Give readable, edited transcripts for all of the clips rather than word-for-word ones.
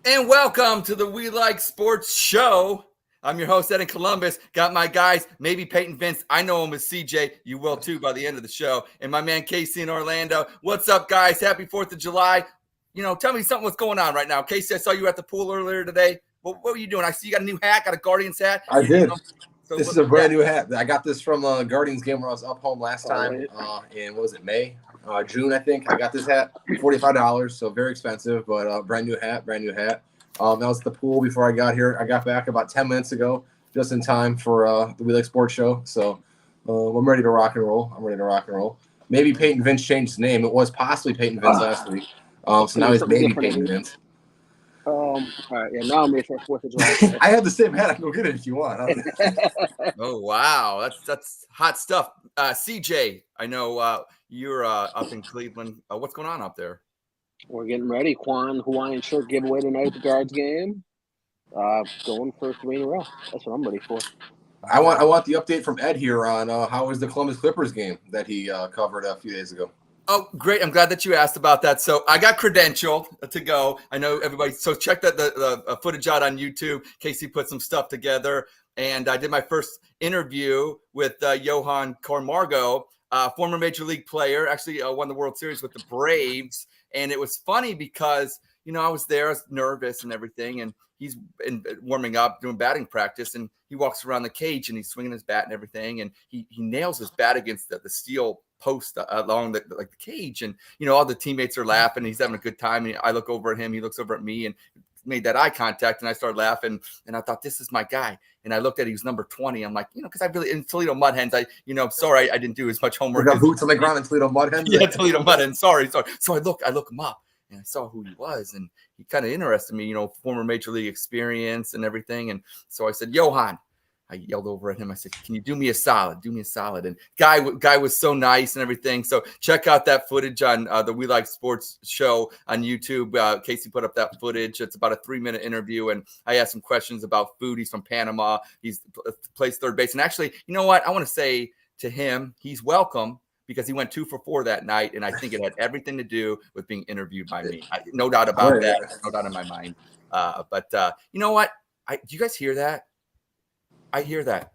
And welcome to the We Like Sports Show. I'm your host, Ed in Columbus. Got my guys, maybe Peyton Vince. I know him as CJ. You will too by the end of the show. And my man Casey in Orlando. What's up, guys? Happy 4th of July. Tell me something what's going on right now. Casey, I saw you at the pool earlier today. What were you doing? I see you got a new hat, got a Guardians hat. I did. So this is a brand new hat. I got this from a Guardians game where I was up home last time in, what was it, June, I think. I got this hat, $45, so very expensive, but brand new hat. That was at the pool before I got here. I got back about 10 minutes ago, just in time for the We Like Sports Show. So I'm ready to rock and roll. Maybe Peyton Vince changed his name. It was possibly Peyton Vince last week. So now he's maybe Peyton Vince. All right, yeah, now I'm ready for 4th of July. I have the same hat. I can go get it if you want. Oh, wow. That's hot stuff. CJ, I know you're up in Cleveland. What's going on up there? We're getting ready. Hawaiian shirt giveaway tonight at the Guards game. Going for 3 in a row. That's what I'm ready for. I want the update from Ed here on how was the Columbus Clippers game that he covered a few days ago. Oh, great. I'm glad that you asked about that. So I got credentialed to go. I know everybody. So check the footage out on YouTube. Casey put some stuff together. And I did my first interview with Johan Camargo, former Major League player, actually won the World Series with the Braves. And it was funny because, I was there, I was nervous and everything. And he's warming up, doing batting practice. And he walks around the cage and he's swinging his bat and everything. And he nails his bat against the steel post along the cage, and all the teammates are laughing. He's having a good time, and I look over at him, he looks over at me, and made that eye contact, and I started laughing, and I thought, this is my guy. And I looked at, he was number 20. I'm like, because I really, in Toledo Mud Hens, sorry I didn't do as much homework. We got boots on the ground in Toledo Mud Hens. Yeah, Toledo Mud Hens. Sorry. So I look him up, and I saw who he was, and he kind of interested me, former Major League experience and everything. And so I said, Johan, I yelled over at him. I said, can you do me a solid? Do me a solid. And guy was so nice and everything. So check out that footage on the We Like Sports Show on YouTube. Casey put up that footage. It's about a 3-minute interview. And I asked him questions about food. He's from Panama. He's plays third base. And actually, you know what? I want to say to him, he's welcome, because he went 2 for 4 that night. And I think it had everything to do with being interviewed by me. No doubt about that. No doubt in my mind. But you know what? Do you guys hear that? I hear that.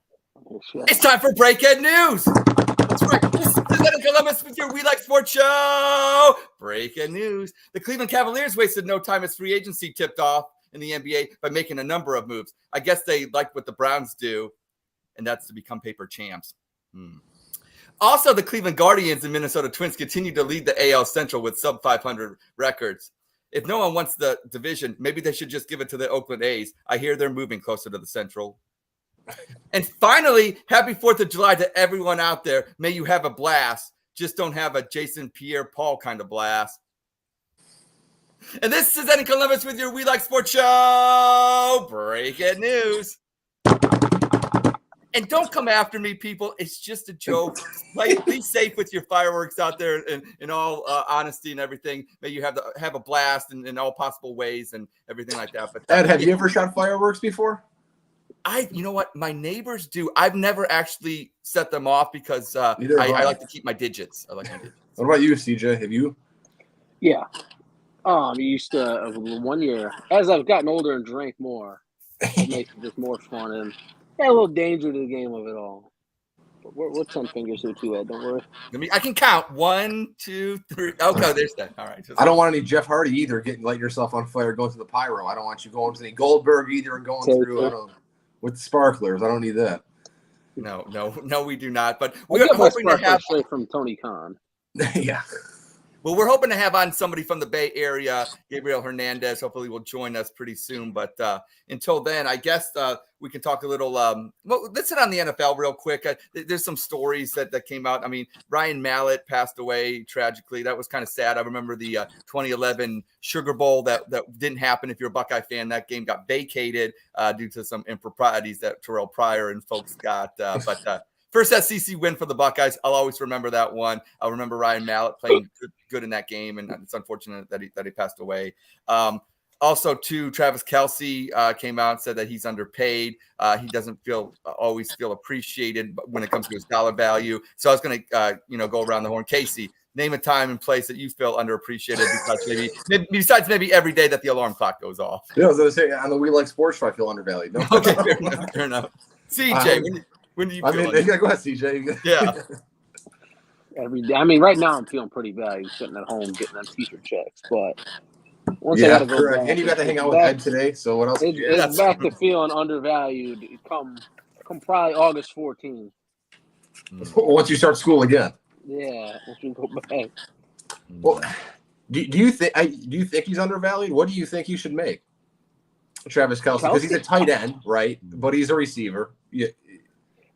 Oh, it's time for Breakhead News. That's right. This is Ed in Columbus with your We Like Sports Show. Breaking news. The Cleveland Cavaliers wasted no time as free agency tipped off in the NBA by making a number of moves. I guess they like what the Browns do, and that's to become paper champs. Also, the Cleveland Guardians and Minnesota Twins continue to lead the AL Central with sub-500 records. If no one wants the division, maybe they should just give it to the Oakland A's. I hear they're moving closer to the Central. And finally, happy 4th of July to everyone out there. May you have a blast. Just don't have a Jason Pierre-Paul kind of blast. And this is Ed in Columbus with your We Like Sports Show. Breaking news. And don't come after me, people. It's just a joke. Be safe with your fireworks out there in all honesty and everything. May you have a blast in all possible ways and everything like that. But Ed, have you ever shot fireworks before? You know what? My neighbors do. I've never actually set them off because I like to keep my digits. I like my digits. What about you, CJ? Have you? Yeah. I used to, 1 year, as I've gotten older and drank more, it makes it just more fun and a little danger to the game of it all. But we're 10 fingers here too, Ed. Don't worry. I can count. 1, 2, 3. Okay, there's that. All right. I don't want any Jeff Hardy either lighting yourself on fire, going through the pyro. I don't want you going to any Goldberg either and going through, with sparklers. I don't need that. No, we do not. But we're hoping to have straight from Tony Khan. Yeah. Well, we're hoping to have on somebody from the Bay Area, Gabriel Hernandez. Hopefully will join us pretty soon. But until then, I guess we can talk a little. Let's hit on the NFL real quick. There's some stories that came out. I mean, Ryan Mallett passed away tragically. That was kind of sad. I remember the 2011 Sugar Bowl that didn't happen. If you're a Buckeye fan, that game got vacated due to some improprieties that Terrell Pryor and folks got. But first SEC win for the Buckeyes. I'll always remember that one. I'll remember Ryan Mallett playing good in that game, and it's unfortunate that he passed away. Also, too, Travis Kelce came out and said that he's underpaid. He doesn't always feel appreciated when it comes to his dollar value. So I was going to, go around the horn. Casey, name a time and place that you feel underappreciated because besides maybe every day that the alarm clock goes off. Yeah, I was going to say, on the We Like Sports show, I feel undervalued. No? Okay, fair enough. CJ, when do you feel go ahead, CJ. Yeah. Every day. I mean, right now I'm feeling pretty valued sitting at home getting them t-shirt checks, but once I gotta go correct. back, And you got to hang out with Ed today, so what else? It's back to feeling undervalued come probably August 14th. Once you start school again. Yeah, once you go back. Well, do you think he's undervalued? What do you think he should make, Travis Kelce? Because he's a tight end, right? But he's a receiver. Yeah.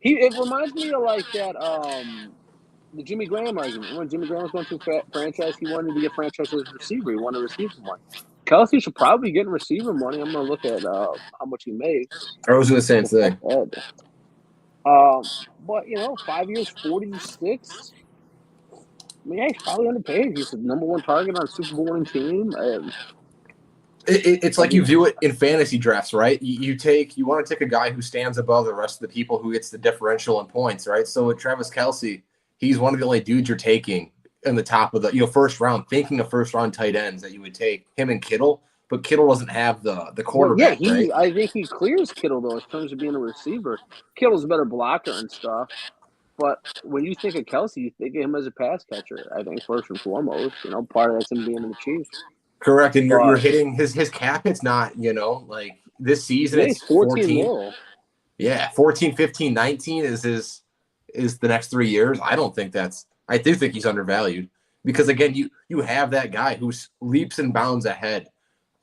It reminds me of like that the Jimmy Graham argument. When Jimmy Graham was going to franchise, he wanted to get franchise as a receiver. He wanted receiver money. Kelce should probably be getting receiver money. I'm gonna look at how much he makes. I was doing the same thing. But 5 years, 46. I mean, he's probably underpaid. He's the number one target on a Super Bowl winning team. It's like you view it in fantasy drafts, right? You want to take a guy who stands above the rest of the people, who gets the differential in points, right? So with Travis Kelce, he's one of the only dudes you're taking in the top of the first round, thinking of first round tight ends that you would take him and Kittle, but Kittle doesn't have the quarterback. Well, right? I think he clears Kittle though in terms of being a receiver. Kittle's a better blocker and stuff. But when you think of Kelce, you think of him as a pass catcher, I think, first and foremost. Part of that's him being in the Chiefs. Correct. And you're hitting his cap. It's not, like this season, it's 14 mil. Yeah, 14, 15, 19 is the next 3 years. I do think he's undervalued because, again, you have that guy who leaps and bounds ahead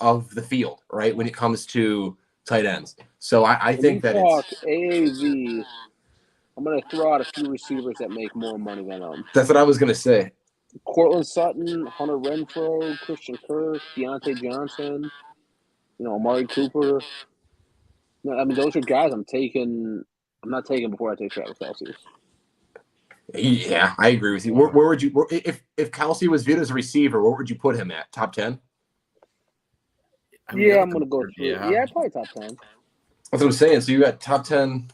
of the field, right, when it comes to tight ends. So I think that it's AAV. I'm going to throw out a few receivers that make more money than him. That's what I was going to say. Cortland Sutton, Hunter Renfrow, Christian Kirk, Deontay Johnson, Amari Cooper. I mean, those are guys I'm not taking before I take Travis Kelce. Yeah, I agree with you. Where would you, if Kelce was viewed as a receiver, where would you put him at? Top 10? I'm going to go through. Yeah, probably top 10. That's what I'm saying. So you got top 10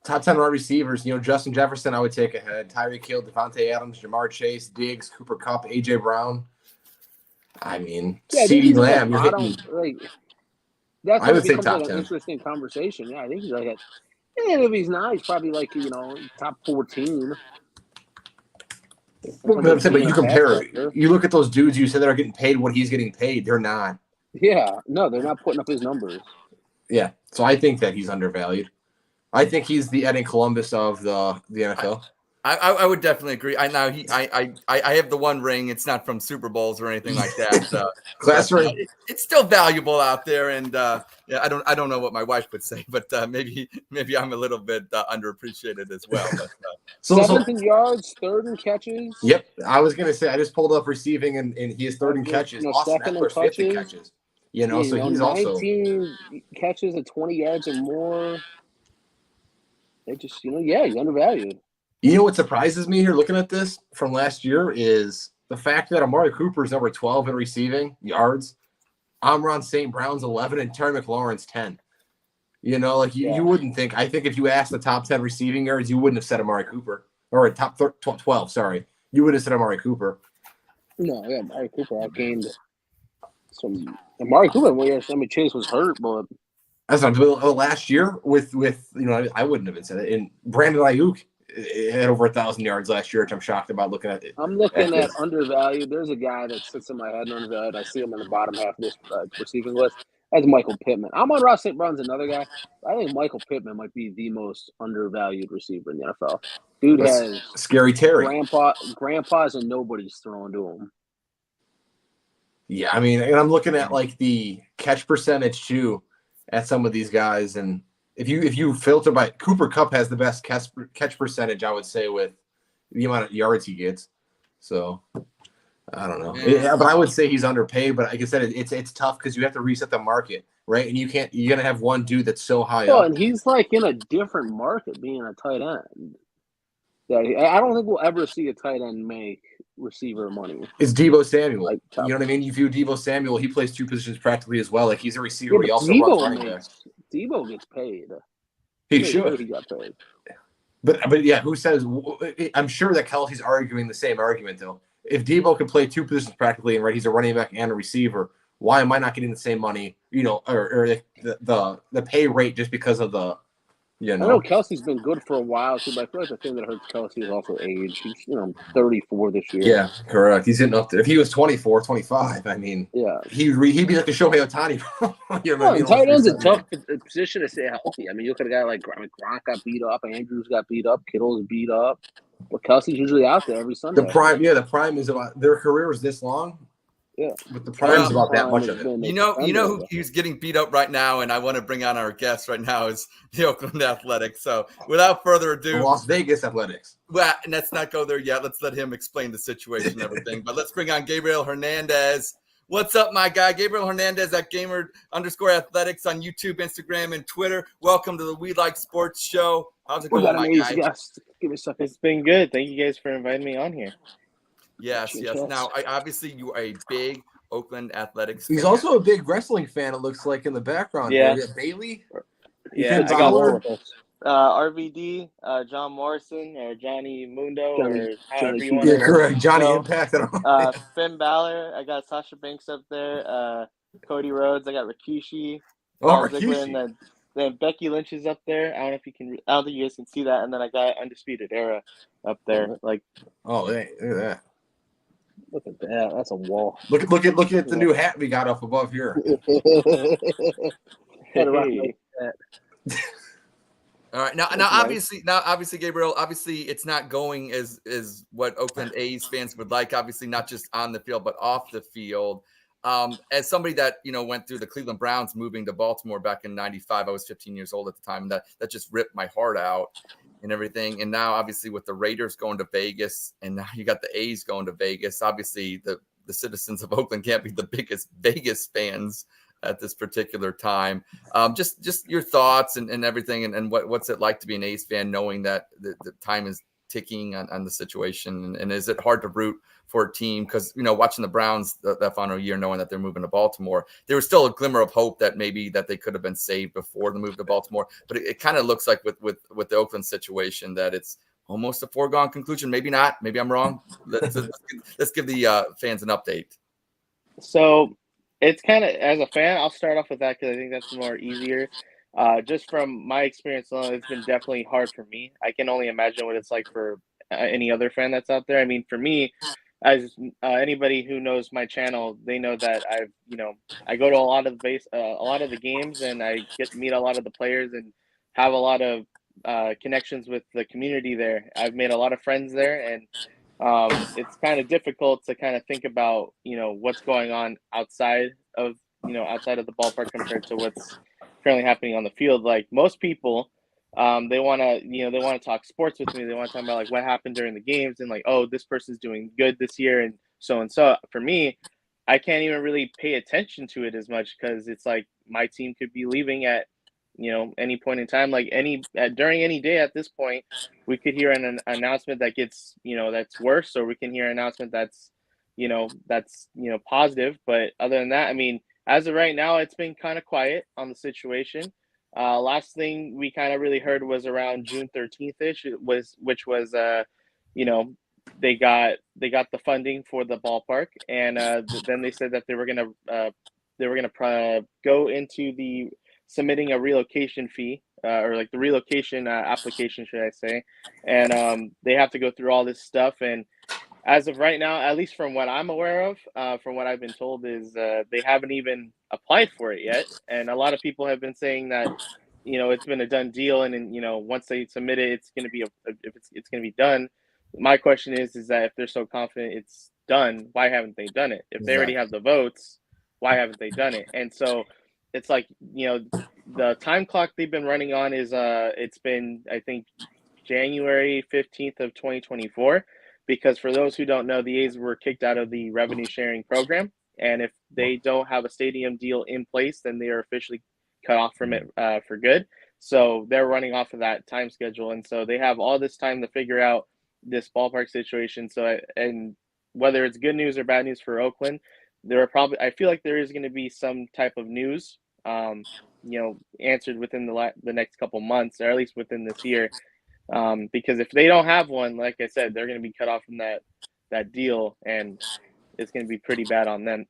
wide receivers. Justin Jefferson, I would take ahead. Tyreek Hill, Devontae Adams, Jamar Chase, Diggs, Cooper Kupp, A.J. Brown. I mean, CeeDee Lamb. You're hitting. That's I would think top 10. An interesting conversation. Yeah, I think he's like and if he's not, he's probably like top 14. But you compare. You look at those dudes you said that are getting paid what he's getting paid. They're not. Yeah, no, they're not putting up his numbers. Yeah, so I think that he's undervalued. I think he's the Eddie Columbus of the NFL. I would definitely agree. I have the one ring. It's not from Super Bowls or anything like that. Class ring. It's still valuable out there, and I don't know what my wife would say, but maybe I'm a little bit underappreciated as well. But, 17 yards, 3rd in catches. Yep, I was gonna say I just pulled up receiving, and he has 3rd in catches. Austin Eckler's 5th in catches. So he's 19 catches at 20 yards or more. They just, he's undervalued. You know what surprises me here looking at this from last year is the fact that Amari Cooper is number 12 in receiving yards. Amon St. Brown's 11 and Terry McLaurin's 10. You wouldn't think. I think if you asked the top 10 receiving yards, you wouldn't have said Amari Cooper. Or top 12, sorry. You would have said Amari Cooper. No, yeah, Amari Cooper outgained some. Amari Cooper, Chase was hurt, but. That's not last year with I wouldn't have been said it. And Brandon Ayuk had over 1,000 yards last year, which I'm shocked about looking at it. I'm looking at undervalued. There's a guy that sits in my head undervalued. I see him in the bottom half of this receiving list. That's Michael Pittman. Amon-Ra St. Brown's another guy. I think Michael Pittman might be the most undervalued receiver in the NFL. Dude has Scary Terry. Grandpas and nobody's throwing to him. Yeah, I mean, and I'm looking at like the catch percentage too at some of these guys, and if you filter by Cooper Kupp has the best catch percentage, I would say, with the amount of yards he gets. So I don't know, but I would say he's underpaid. But like I said, it's tough because you have to reset the market, right? And you're gonna have one dude that's so high up. And he's like in a different market, being a tight end. I don't think we'll ever see a tight end make receiver money. It's Deebo Samuel. You know what I mean? You view Deebo Samuel, he plays 2 positions practically as well. Like he's a receiver, but he also runs running backs. Deebo gets paid. He should. He got paid. But yeah, who says? I'm sure that Kelsey's arguing the same argument though. If Debo can play two positions practically, and right, he's a running back and a receiver. Why am I not getting the same money? Or the pay rate just because of the, I know Kelsey's been good for a while too, but I feel like the thing that hurts Kelsey is also age. He's 34 this year. Yeah, correct. He's hitting up there. If he was 24, 25, I mean, yeah, he'd be like a Shohei Ohtani. Tight end's a tough position to stay healthy. I mean, you look at a guy like Gronk got beat up, Andrews got beat up, Kittle's beat up, but Kelsey's usually out there every Sunday. The prime is about their career is this long. Yeah, but the prime is about that much of it. You know who's getting beat up right now, and I want to bring on our guest right now is the Oakland Athletics. So without further ado, the Las Vegas Athletics. Well, let's not go there yet. Let's let him explain the situation and everything. But let's bring on Gabriel Hernandez. What's up, my guy? Gabriel Hernandez at Gamer_Athletics on YouTube, Instagram, and Twitter. Welcome to the We Like Sports show. How's it going, my guy? Guest. Give me a second. It's been good. Thank you guys for inviting me on here. Yes. Now, obviously, you are a big Oakland Athletics fan. He's also a big wrestling fan, it looks like, in the background. Yeah. Bailey? Yeah, I got RVD, John Morrison, or Johnny Mundo, or however you want to. Yeah, correct. Johnny Impact. Finn Balor. I got Sasha Banks up there. Cody Rhodes. I got Rikishi. Rikishi. And then Becky Lynch is up there. I don't know if you can. I don't think you guys can see that. And then I got Undisputed Era up there. Like, oh, hey, look at that. Look at that. That's a wall. Look at the new hat we got up above here. All right, now obviously, Gabriel, obviously it's not going as what Oakland A's fans would like. Obviously, not just on the field but off the field. As somebody that went through the Cleveland Browns moving to Baltimore back in '95, I was 15 years old at the time, and that just ripped my heart out and everything. And now, obviously, with the Raiders going to Vegas, and now you got the A's going to Vegas. Obviously, the citizens of Oakland can't be the biggest Vegas fans at this particular time. Just your thoughts and everything, and what's it like to be an A's fan, knowing that the time is ticking on the situation, and is it hard to root for a team? Because watching the Browns that final year, knowing that they're moving to Baltimore, there was still a glimmer of hope that maybe that they could have been saved before the move to Baltimore. But it kind of looks like with the Oakland situation that it's almost a foregone conclusion. Maybe not. Maybe I'm wrong. Let's give the fans an update. So it's kind of, as a fan, I'll start off with that because I think that's more easier. Just from my experience alone, it's been definitely hard for me. I can only imagine what it's like for any other fan that's out there. I mean, for me, as anybody who knows my channel, they know that I go to a lot of the games, and I get to meet a lot of the players and have a lot of connections with the community there. I've made a lot of friends there, and it's kind of difficult to kind of think about what's going on outside of the ballpark compared to what's currently happening on the field. Like most people, they want to talk sports with me. They want to talk about like what happened during the games and like, oh, this person's doing good this year and so. For me, I can't even really pay attention to it as much because it's like my team could be leaving at any point in time, like during any day at this point. We could hear an announcement that gets that's worse, or we can hear an announcement that's positive. But other than that, I mean, as of right now, it's been kind of quiet on the situation. Last thing we kind of really heard was around June 13th-ish, which was they got the funding for the ballpark, and then they said that they were gonna go into the submitting a relocation fee, or like the relocation application, should I say, and they have to go through all this stuff. And as of right now, at least from what I'm aware of, from what I've been told, is they haven't even applied for it yet. And a lot of people have been saying that it's been a done deal, and then once they submit it, it's going to be it's going to be done. My question is that if they're so confident it's done, why haven't they done it? If they already have the votes, why haven't they done it? And so it's like, the time clock they've been running on is it's been, I think, January 15th of 2024, because for those who don't know, the A's were kicked out of the revenue sharing program, and if they don't have a stadium deal in place, then they are officially cut off from it for good. So they're running off of that time schedule, and so they have all this time to figure out this ballpark situation. So, and whether it's good news or bad news for Oakland, I feel like there is going to be some type of news answered within the next couple months, or at least within this year, Because if they don't have one, like I said, they're going to be cut off from that deal, and it's going to be pretty bad on them.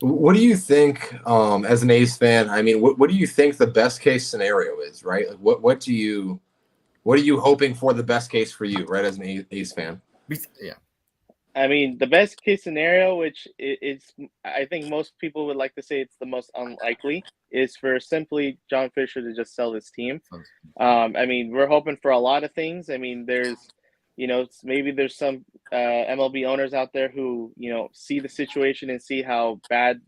What do you think, as an A's fan? I mean, what do you think the best case scenario is, right? Like, what are you hoping for the best case for you, right, as an A's fan? Yeah. I mean, the best case scenario, which is, I think most people would like to say it's the most unlikely, is for simply John Fisher to just sell this team. I mean, we're hoping for a lot of things. I mean, there's, maybe there's some MLB owners out there who, see the situation and see how bad,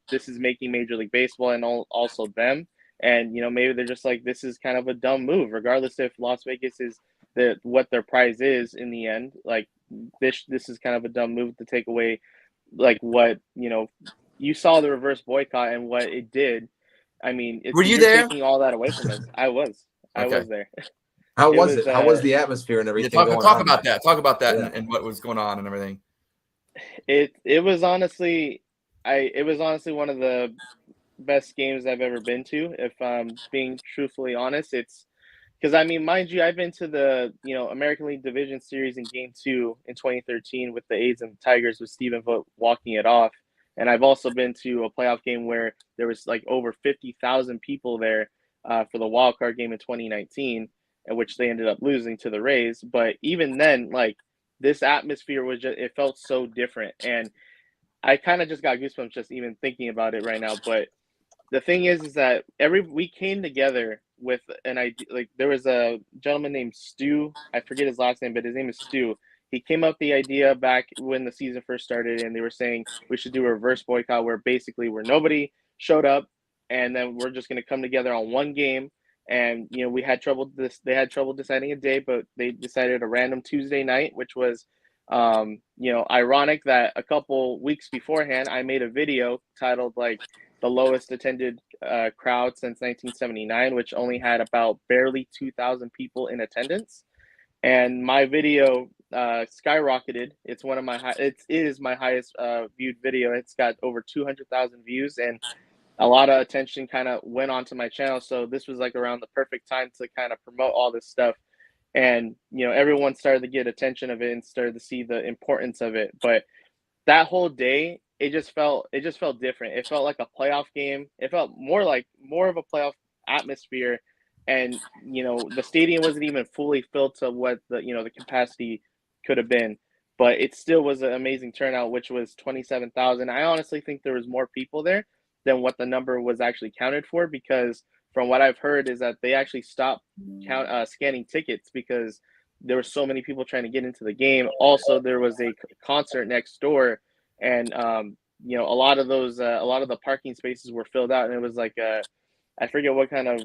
this is making Major League Baseball and also them. And, maybe they're just like, this is kind of a dumb move, regardless if Las Vegas is what their prize is in the end. Like, this is kind of a dumb move to take away, like, what, you saw the reverse boycott and what it did. I mean, Were you there? taking all that away from us. I was there. How was it? How was the atmosphere and everything? Talk about that. Talk about that Yeah. and what was going on and everything. It was honestly one of the best games I've ever been to. If I'm being truthfully honest, it's because, I mean, mind you, I've been to the American League Division Series in Game 2 in 2013 with the A's and the Tigers with Stephen Vogt walking it off, and I've also been to a playoff game where there was like over 50,000 people there for the wild card game in 2019, in which they ended up losing to the Rays. But even then, like, this atmosphere was it felt so different, and I kind of just got goosebumps just even thinking about it right now. But the thing is that we came together with an idea. Like, there was a gentleman named Stu. I forget his last name, but his name is Stu. He came up with the idea back when the season first started, and they were saying we should do a reverse boycott where nobody showed up, and then we're just going to come together on one game. And we had trouble. They had trouble deciding a day, but they decided a random Tuesday night, which was, ironic that a couple weeks beforehand I made a video titled like the lowest attended crowd since 1979, which only had about barely 2,000 people in attendance. And my video skyrocketed. It's one of my it is my highest viewed video. It's got over 200,000 views, and a lot of attention kind of went onto my channel. So this was like around the perfect time to kind of promote all this stuff. And, everyone started to get attention of it and started to see the importance of it. But that whole day, it just felt different. It felt like a playoff game. It felt more of a playoff atmosphere. And, the stadium wasn't even fully filled to what the capacity could have been. But it still was an amazing turnout, which was 27,000. I honestly think there was more people there than what the number was actually counted for, because from what I've heard is that they actually stopped scanning tickets because there were so many people trying to get into the game. Also, there was a concert next door, and a lot of the parking spaces were filled out, and it was like I forget what kind of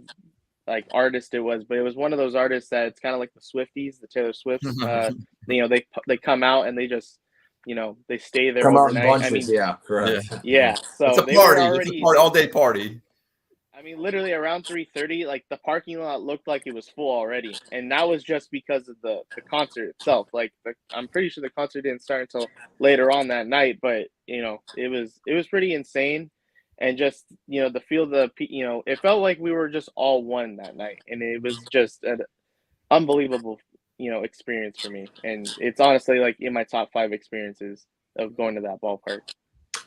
like artist it was, but it was one of those artists that it's kind of like the Swifties, the Taylor Swifts. They come out and they just they stay there Come out overnight. in bunches, I mean, yeah, correct. yeah. So It's a they party. were already, It's a party, all-day party. I mean, literally around 3:30, like the parking lot looked like it was full already, and that was just because of the concert itself. Like, I'm pretty sure the concert didn't start until later on that night, but it was pretty insane, and just the feel it felt like we were just all one that night, and it was just an unbelievable experience for me, and it's honestly like in my top 5 experiences of going to that ballpark.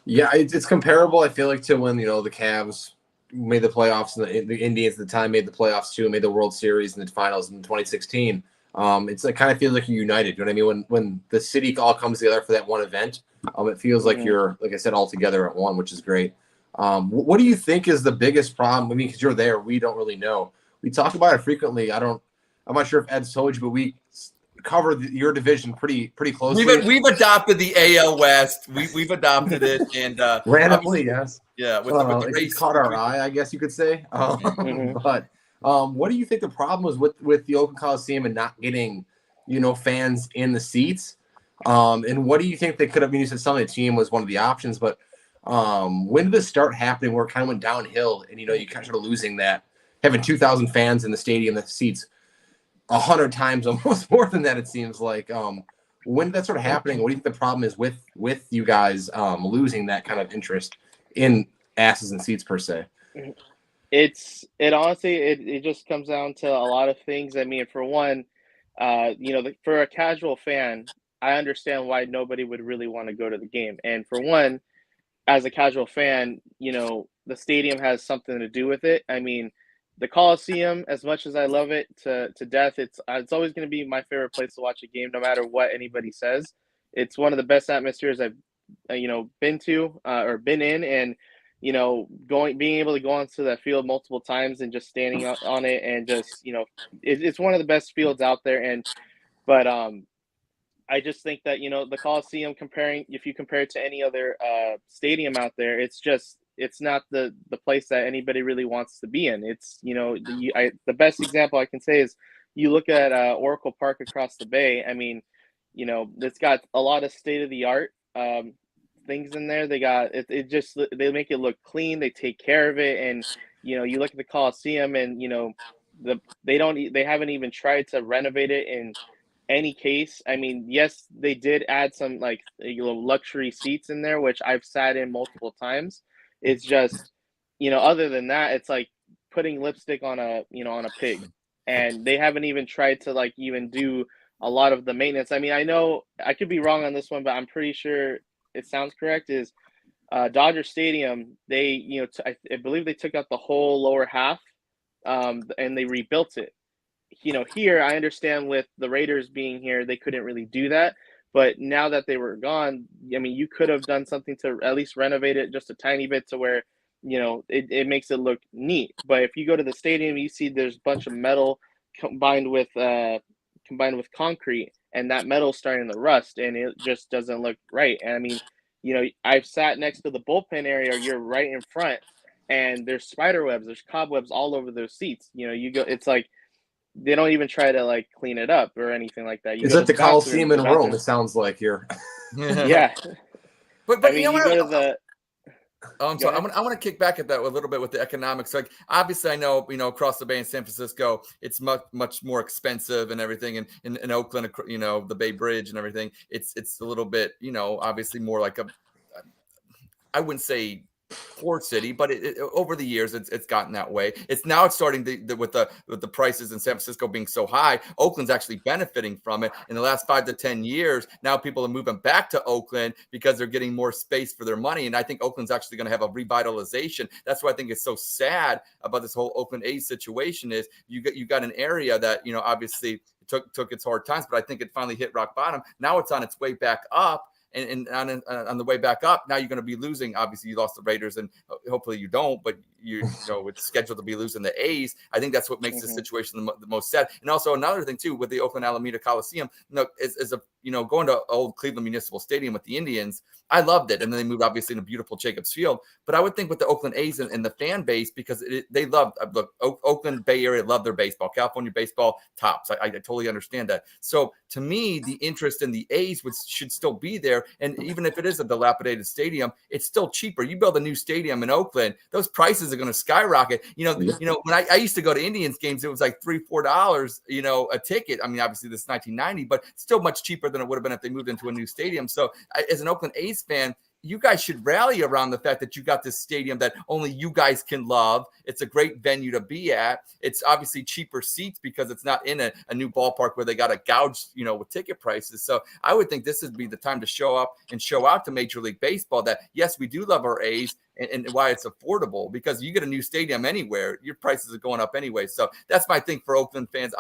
Yeah, it's comparable. I feel like to when the Cavs made the playoffs, and the Indians at the time made the playoffs too, and made the World Series and the finals in 2016. It's like kind of feels like you're united. You know what I mean? When the city all comes together for that one event, it feels like you're, like I said, all together at one, which is great. What do you think is the biggest problem? I mean, because you're there, we don't really know. We talk about it frequently. I'm not sure if Ed's told you, but we cover your division pretty closely. We've adopted the AL West. We've adopted it, and randomly, yes. Yeah, with the race, it's caught our eye, I guess you could say. But what do you think the problem was with the Oakland Coliseum and not getting, fans in the seats? And what do you think they could have? I mean, you said some of the team was one of the options, but when did this start happening where it kind of went downhill and you kind of started losing that, having 2,000 fans in the stadium, the seats 100 times, almost more than that, it seems like. When did that start happening? What do you think the problem is with you guys losing that kind of interest in asses and seats per se? it honestly it just comes down to a lot of things. I mean, for one, for a casual fan, I understand why nobody would really want to go to the game. And for one, as a casual fan, the stadium has something to do with it. I mean, the Coliseum, as much as I love it to death, it's always going to be my favorite place to watch a game, no matter what anybody says. It's one of the best atmospheres I've been to or been in, and being able to go onto that field multiple times and just standing on it, and just it's one of the best fields out there. But I just think that the Coliseum, if you compare it to any other stadium out there, it's not the place that anybody really wants to be in. It's the best example I can say is you look at Oracle Park across the bay. I mean, it's got a lot of state of the art things in there. They got it just they make it look clean. They take care of it, and you look at the Coliseum, and they haven't even tried to renovate it in any case. I mean, yes, they did add some luxury seats in there, which I've sat in multiple times. It's just, other than that, it's like putting lipstick on a pig, and they haven't even tried to even do a lot of the maintenance. I mean, I know I could be wrong on this one, but I'm pretty sure it sounds correct. Is Dodger Stadium? They, I believe they took out the whole lower half, and they rebuilt it. Here, I understand with the Raiders being here, they couldn't really do that. But now that they were gone, I mean, you could have done something to at least renovate it just a tiny bit to where, it makes it look neat. But if you go to the stadium, you see there's a bunch of metal combined with concrete, and that metal's starting to rust, and it just doesn't look right. And I mean, I've sat next to the bullpen area, you're right in front, and there's spider webs, there's cobwebs all over those seats. You go, it's like, they don't even try to clean it up or anything like that. It's like the Coliseum in Rome. It sounds like you're. Yeah, but I mean, you go to the. Oh, I'm sorry. I want to kick back at that a little bit with the economics. Obviously, I know across the bay in San Francisco, it's much more expensive and everything. And in Oakland, the Bay Bridge and everything, it's a little bit, obviously more like I wouldn't say poor city, but over the years it's gotten that way. It's starting with the prices in San Francisco being so high. Oakland's actually benefiting from it. In the last 5 to 10 years, now people are moving back to Oakland because they're getting more space for their money. And I think Oakland's actually going to have a revitalization. That's why I think it's so sad about this whole Oakland A's situation is you got an area that obviously took its hard times, but I think it finally hit rock bottom. Now it's on its way back up. And on the way back up, now you're going to be losing. Obviously, you lost the Raiders, and hopefully you don't. But it's scheduled to be losing the A's. I think that's what makes the situation the most sad. And also another thing too with the Oakland Alameda Coliseum, is going to old Cleveland Municipal Stadium with the Indians. I loved it, and then they moved obviously into beautiful Jacobs Field. But I would think with the Oakland A's and the fan base, because they love Oakland Bay Area love their baseball, California baseball tops. I totally understand that. So to me, the interest in the A's should still be there. And even if it is a dilapidated stadium, it's still cheaper. You build a new stadium in Oakland, those prices are going to skyrocket. When I used to go to Indians games, it was like $3-4, a ticket. I mean, obviously this is 1990, but still much cheaper than it would have been if they moved into a new stadium. So as an Oakland A's fan, you guys should rally around the fact that you got this stadium that only you guys can love. It's a great venue to be at. It's obviously cheaper seats because it's not in a new ballpark where they got to gouge, with ticket prices. So I would think this would be the time to show up and show out to Major League Baseball that, yes, we do love our A's and why it's affordable, because you get a new stadium anywhere, your prices are going up anyway. So that's my thing for Oakland fans.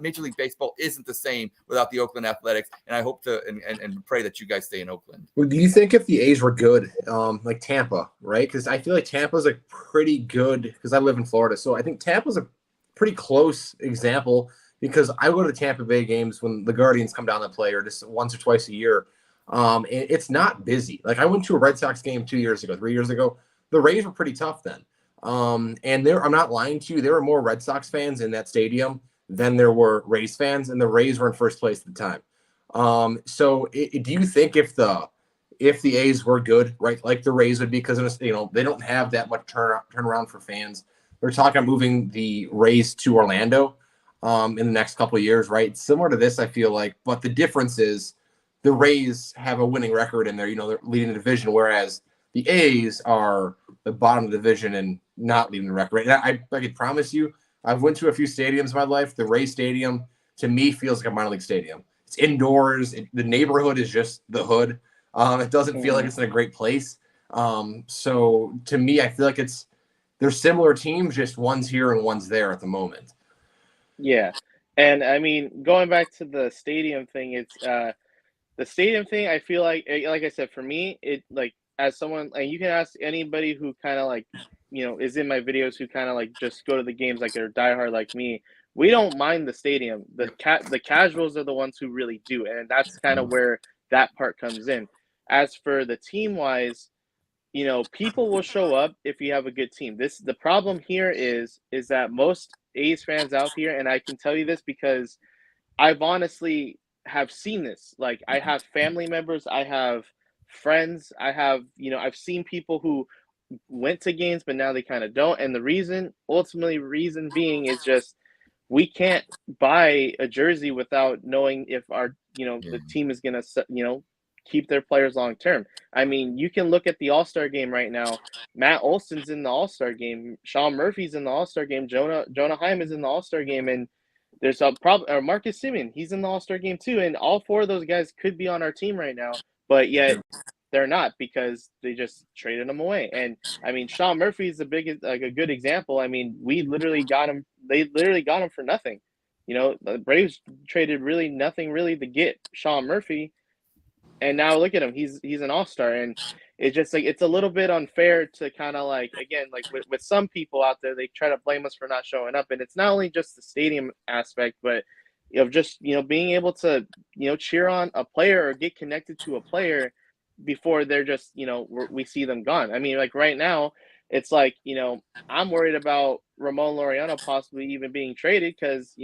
Major League Baseball isn't the same without the Oakland Athletics. And I hope to and pray that you guys stay in Oakland. Well, do you think if the A's were good, like Tampa, right? Because I feel like Tampa's a pretty good, because I live in Florida. So I think Tampa's a pretty close example, because I go to the Tampa Bay games when the Guardians come down to play, or just once or twice a year. And it's not busy. Like I went to a Red Sox game 3 years ago. The Rays were pretty tough then. And I'm not lying to you, there were more Red Sox fans in that stadium than there were Rays fans, and the Rays were in first place at the time. So do you think if the A's were good, right, like the Rays would be, because they don't have that much turnaround for fans. They're talking about moving the Rays to Orlando in the next couple of years, right? It's similar to this, I feel like, but the difference is the Rays have a winning record and they're leading the division, whereas the A's are the bottom of the division and not leading the record. I can promise you, I've went to a few stadiums in my life. The Ray Stadium, to me, feels like a minor league stadium. It's indoors. The neighborhood is just the hood. It doesn't feel like it's in a great place. So to me, I feel like they're similar teams, just one's here and one's there at the moment. Yeah. And I mean, going back to the stadium thing, it's the stadium thing, I feel like I said, for me, it like as someone, and you can ask anybody who kind of like, is in my videos who kind of like just go to the games like they're diehard like me. We don't mind the stadium. The casuals are the ones who really do, and that's kind of where that part comes in. As for the team wise, people will show up if you have a good team. The problem here is that most A's fans out here, and I can tell you this because I've honestly have seen this. Like, I have family members, I have friends, I've seen people who went to games, but now they kind of don't. And the reason being is just we can't buy a jersey without knowing if our, the team is going to, keep their players long term. I mean, you can look at the All-Star game right now. Matt Olson's in the All-Star game. Sean Murphy's in the All-Star game. Jonah Heim is in the All-Star game. And there's a problem, or Marcus Semien, he's in the All-Star game too. And all four of those guys could be on our team right now, but yet they're not because they just traded them away. And I mean, Sean Murphy is a good example. I mean, we literally got him. They literally got him for nothing. The Braves traded really nothing really to get Sean Murphy. And now look at him. He's an all-star. And it's just like, it's a little bit unfair to kind of like, again, like with some people out there, they try to blame us for not showing up. And it's not only just the stadium aspect, but just being able to cheer on a player or get connected to a player before they're just we see them gone. I mean, like right now, it's like I'm worried about Ramon Laureano possibly even being traded because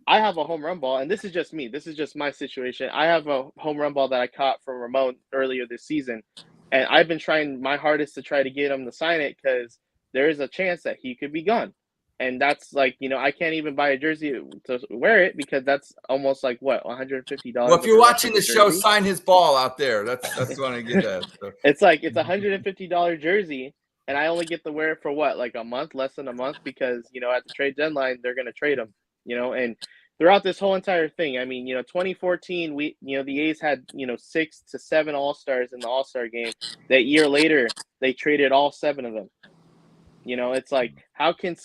I have a home run ball, and this is just me. This is just my situation. I have a home run ball that I caught from Ramon earlier this season, and I've been trying my hardest to try to get him to sign it because there is a chance that he could be gone. And that's like, I can't even buy a jersey to wear it because that's almost like what, $150. Well, if you're watching the show, sign his ball out there. That's what I get that. So. It's like it's $150 jersey, and I only get to wear it for what, like a month, less than a month, because at the trade deadline they're gonna trade him. And throughout this whole entire thing, I mean, 2014, we, the A's had, 6 to 7 All-Stars in the All-Star game. That year later, they traded all 7 of them. It's like, how can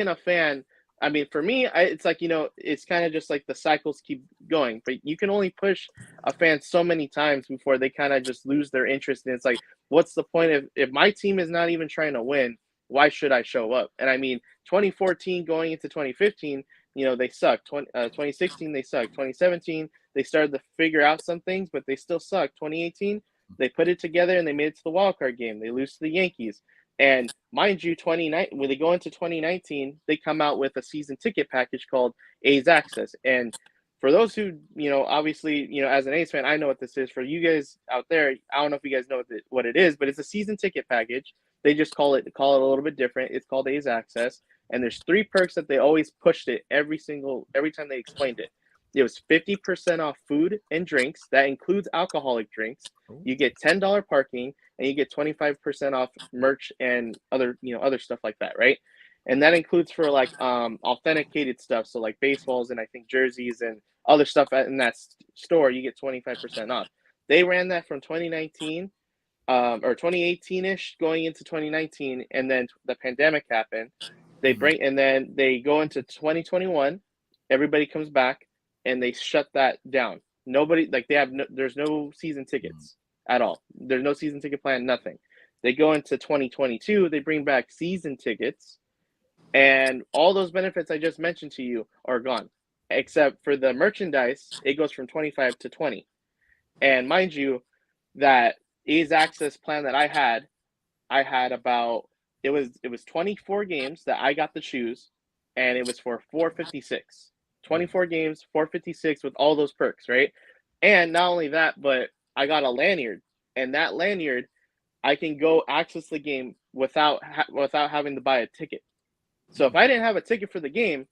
a fan, I mean, for me, it's like, it's kind of just like the cycles keep going, but you can only push a fan so many times before they kind of just lose their interest. And it's like, what's the point if my team is not even trying to win, why should I show up? And I mean, 2014 going into 2015, they sucked. 2016, they sucked. 2017, they started to figure out some things, but they still sucked. 2018, they put it together and they made it to the wild card game. They lose to the Yankees. And mind you, when they go into 2019, they come out with a season ticket package called A's Access. And for those who, obviously, as an A's fan, I know what this is. For you guys out there, I don't know if you guys know what it is, but it's a season ticket package. They just call it a little bit different. It's called A's Access. And there's 3 perks that they always pushed it every time they explained it. It was 50% off food and drinks. That includes alcoholic drinks. You get $10 parking, and you get 25% off merch and other stuff like that, right? And that includes for like authenticated stuff, so like baseballs and I think jerseys and other stuff in that store. You get 25% off. They ran that from 2019 or 2018-ish going into 2019, and then the pandemic happened. And then they go into 2021. Everybody comes back, and they shut that down. Nobody, like there's no season tickets at all. There's no season ticket plan, nothing. They go into 2022. They bring back season tickets, and all those benefits I just mentioned to you are gone, except for the merchandise. It goes from 25 to 20. And mind you, that A's Access plan that I had about. It was 24 games that I got to choose, and it was for $456. 24 games, $456 with all those perks, right? And not only that, but I got a lanyard, and that lanyard, I can go access the game without having to buy a ticket. So if I didn't have a ticket for the game,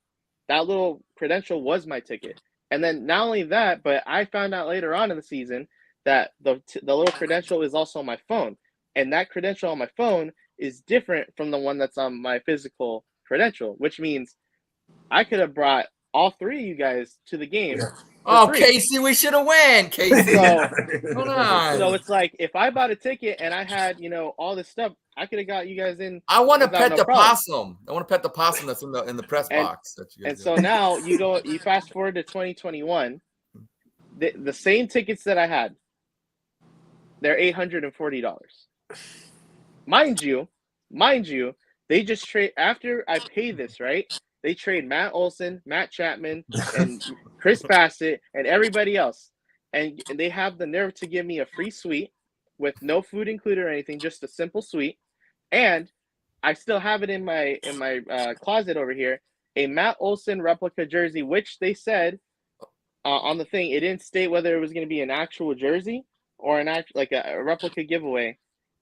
that little credential was my ticket. And then not only that, but I found out later on in the season that the little credential is also on my phone, and that credential on my phone is different from the one that's on my physical credential, which means I could have brought all 3 of you guys to the game. Oh, free. Casey, we should have won, Casey. So, Hold on. so it's like if I bought a ticket and I had, all this stuff, I could have got you guys in. I want to without pet no the problem. possum. I want to pet the possum that's in the press box. That you guys And so now you fast forward to 2021, the same tickets that I had, they're $840. Mind you, they just trade after I pay this, right? They trade Matt Olson, Matt Chapman, and Chris Bassett, and everybody else. And they have the nerve to give me a free suite with no food included or anything, just a simple suite. And I still have it in my closet over here, a Matt Olson replica jersey, which they said on the thing, it didn't state whether it was going to be an actual jersey or an a replica giveaway.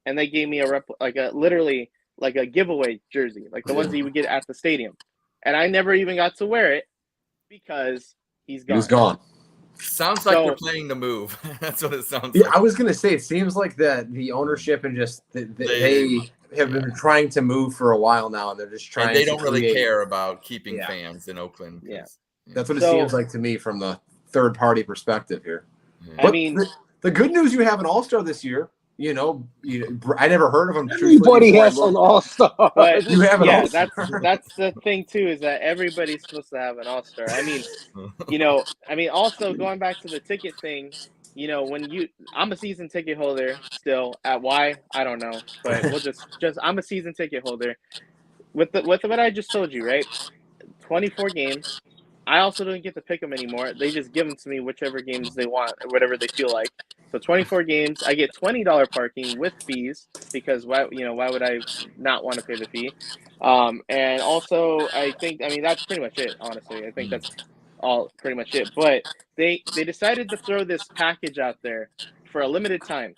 And they gave me literally a giveaway jersey, like the ones that you would get at the stadium. And I never even got to wear it because he's gone. He's gone. Sounds like they're playing the move. That's what it sounds Yeah, like. I was gonna say it seems like that the ownership and just they have been trying to move for a while now, and they're just trying. And they don't to really create. care about keeping fans in Oakland. Yeah, that's what it seems like to me from the third party perspective here. Yeah. But I mean, the good news, you have an All-Star this year. I never heard of him. Everybody has an all-star. But You have an yeah, all-star. that's the thing too, is that everybody's supposed to have an all-star. I mean, also going back to the ticket thing, I'm a season ticket holder still. At why, I don't know, but we'll just I'm a season ticket holder. With what I just told you, right? 24 games. I also don't get to pick them anymore. They just give them to me whichever games they want, or whatever they feel like. So 24 games, I get $20 parking with fees, because why would I not want to pay the fee? And also that's pretty much it, honestly. I think that's all pretty much it. But they decided to throw this package out there for a limited time.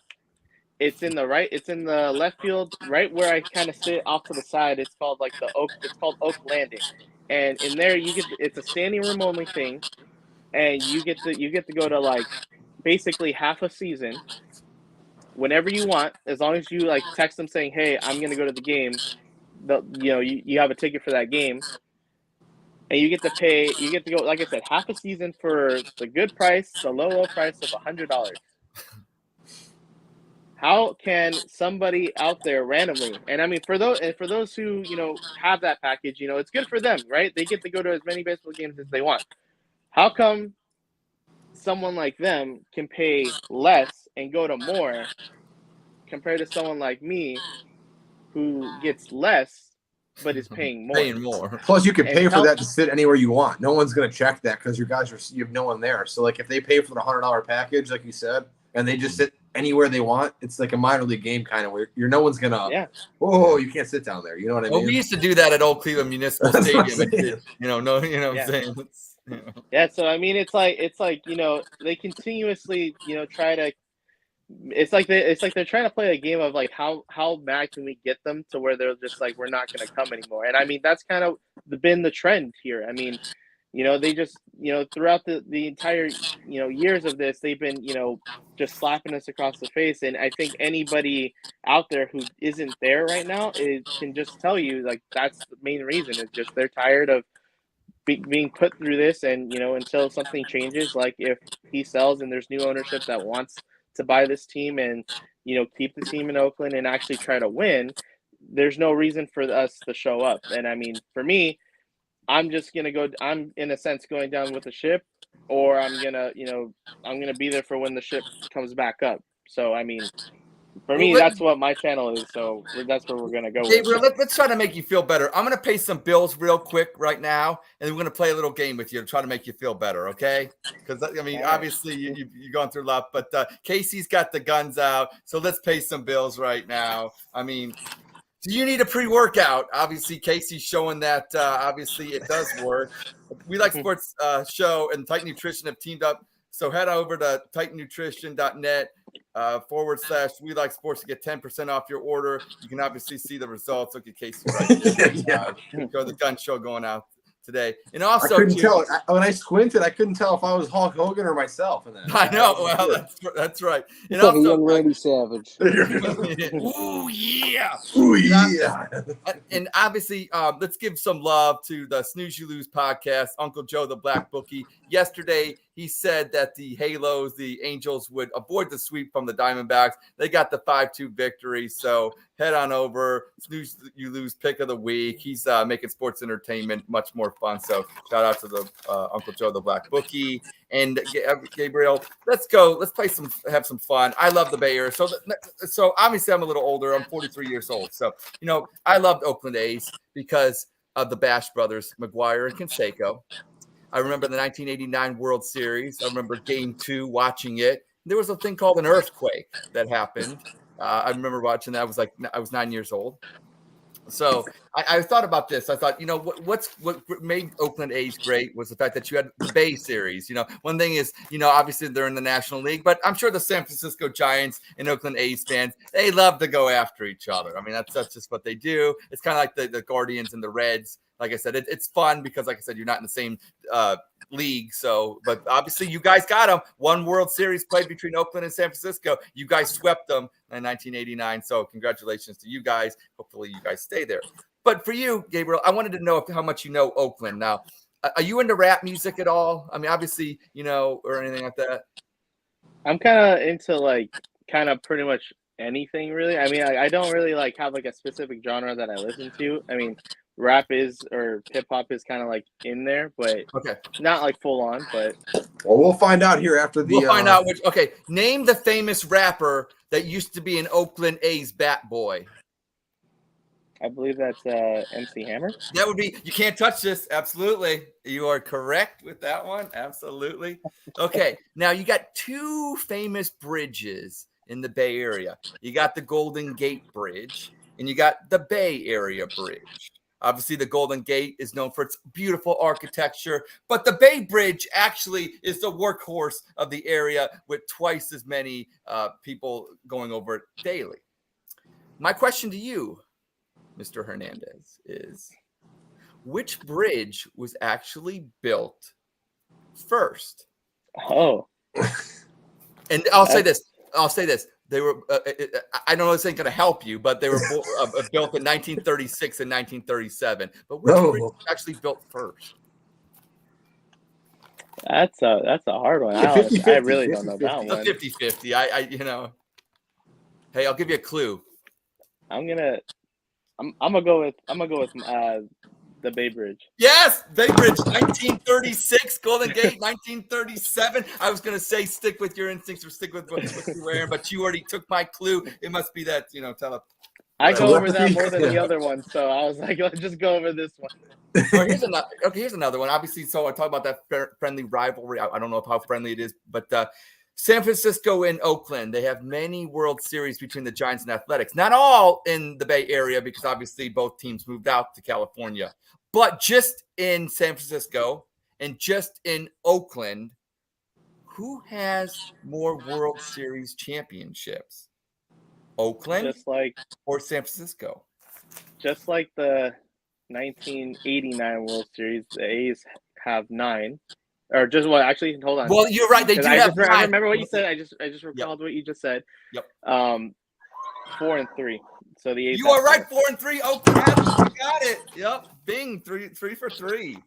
It's in the left field, right where I kind of sit off to the side. It's called Oak Landing. And in there it's a standing room only thing, and you get to go to basically half a season whenever you want, as long as you text them saying, "Hey, I'm going to go to the game." You have a ticket for that game, and you get to go, like I said, half a season for the good price, the low price of $100. How can somebody out there randomly, and I mean for those who have that package, it's good for them, right? They get to go to as many baseball games as they want. How come someone like them can pay less and go to more compared to someone like me who gets less but is paying more? Paying more. Plus, you can pay for that to sit anywhere you want. No one's going to check that because you have no one there. So, if they pay for the $100 package, like you said, and they just sit anywhere they want, it's like a minor league game kind of where you can't sit down there. You know what I mean? Well, we used to do that at Old Cleveland Municipal Stadium. I'm saying? Yeah, so I mean, it's like they continuously try to. It's like they're trying to play a game of how mad can we get them to where they're just we're not going to come anymore. And I mean, that's kind of been the trend here. I mean, they just throughout the entire years of this, they've been just slapping us across the face. And I think anybody out there who isn't there right now can just tell you that's the main reason. Is just they're tired of being put through this, and until something changes, if he sells and there's new ownership that wants to buy this team and keep the team in Oakland and actually try to win, there's no reason for us to show up. And I mean, for me, I'm in a sense going down with the ship, or I'm gonna be there for when the ship comes back up. So I mean, for me, that's what my channel is. So that's where we're gonna go. Gabriel, let's try to make you feel better. I'm gonna pay some bills real quick right now, and we're gonna play a little game with you to try to make you feel better, okay? Because I mean, obviously you've gone through a lot, but Casey's got the guns out, so let's pay some bills right now. I mean, do you need a pre-workout? Obviously, Casey's showing that obviously it does work. We Like Sports show and Titan Nutrition have teamed up, so head over to titannutrition.net. / We Like Sports to get 10% off your order. You can obviously see the results. Look at Casey right there. Go the gun show going out today. And I also, couldn't tell. When I squinted, I couldn't tell if I was Hulk Hogan or myself. In that. I know. Well, that's right. It's And like a also, young Randy Savage. ooh, yeah. Ooh, yeah. And obviously, let's give some love to the Snooze You Lose podcast, Uncle Joe, the Black Bookie. Yesterday, he said that the Halos, the Angels, would avoid the sweep from the Diamondbacks. They got the 5-2 victory. So head on over. Snooze You Lose pick of the week. He's making sports entertainment much more fun. So shout out to the Uncle Joe, the Black Bookie. And Gabriel, let's go. Let's play have some fun. I love the Bay Area. So obviously I'm a little older. I'm 43 years old. So, I loved Oakland A's because of the Bash brothers, McGuire and Canseco. I remember the 1989 World Series. I remember Game 2, watching it. There was a thing called an earthquake that happened. I remember watching that. I was 9 years old. So I thought about this. I thought, what made Oakland A's great was the fact that you had the Bay Series. One thing is, obviously they're in the National League, but I'm sure the San Francisco Giants and Oakland A's fans, they love to go after each other. I mean, that's just what they do. It's kind of like the Guardians and the Reds. Like I said, it's fun because, like I said, you're not in the same league. So, but obviously you guys got them. One World Series played between Oakland and San Francisco. You guys swept them in 1989. So congratulations to you guys. Hopefully you guys stay there. But for you, Gabriel, I wanted to know how much you know Oakland. Now, are you into rap music at all? I mean, obviously, or anything like that. I'm kind of into pretty much anything really. I mean, I don't really have a specific genre that I listen to. I mean, rap or hip hop is kind of in there, but not full on. But well, we'll find out here after the. We'll find out which. Okay, name the famous rapper that used to be an Oakland A's bat boy. I believe that's MC Hammer. That would be. You can't touch this. Absolutely, you are correct with that one. Absolutely. Okay, now you got two famous bridges in the Bay Area. You got the Golden Gate Bridge, and you got the Bay Area Bridge. Obviously, the Golden Gate is known for its beautiful architecture, but the Bay Bridge actually is the workhorse of the area with twice as many people going over it daily. My question to you, Mr. Hernandez, is which bridge was actually built first? Oh. And I'll say this. They were, I don't know if it's going to help you, but they were built in 1936 and 1937. But which bridge was actually built first? That's a hard one. I really don't know that one. 50-50. Hey, I'll give you a clue. I'm gonna go with the Bay Bridge. Yes, Bay Bridge, 1936, Golden Gate, 1937. I was going to say stick with your instincts or stick with what you're wearing, but you already took my clue. It must be that, I go over that more than the other one, so I was like, let's just go over this one. Here's another one. Obviously, so I talk about that friendly rivalry. I don't know how friendly it is, but San Francisco and Oakland, they have many World Series between the Giants and Athletics. Not all in the Bay Area because obviously both teams moved out to California. But just in San Francisco and just in Oakland, who has more World Series championships? Oakland or San Francisco? Just like the 1989 World Series, the A's have 9. Or just what? Actually, hold on. Well, you're right. They do have 9. I remember what you said. I just recalled what you just said. Yep. 4 and 3. So the A's. You are right. 4 and 3. Oakland Athletics. You got it. Yep. Bing. 3 for 3.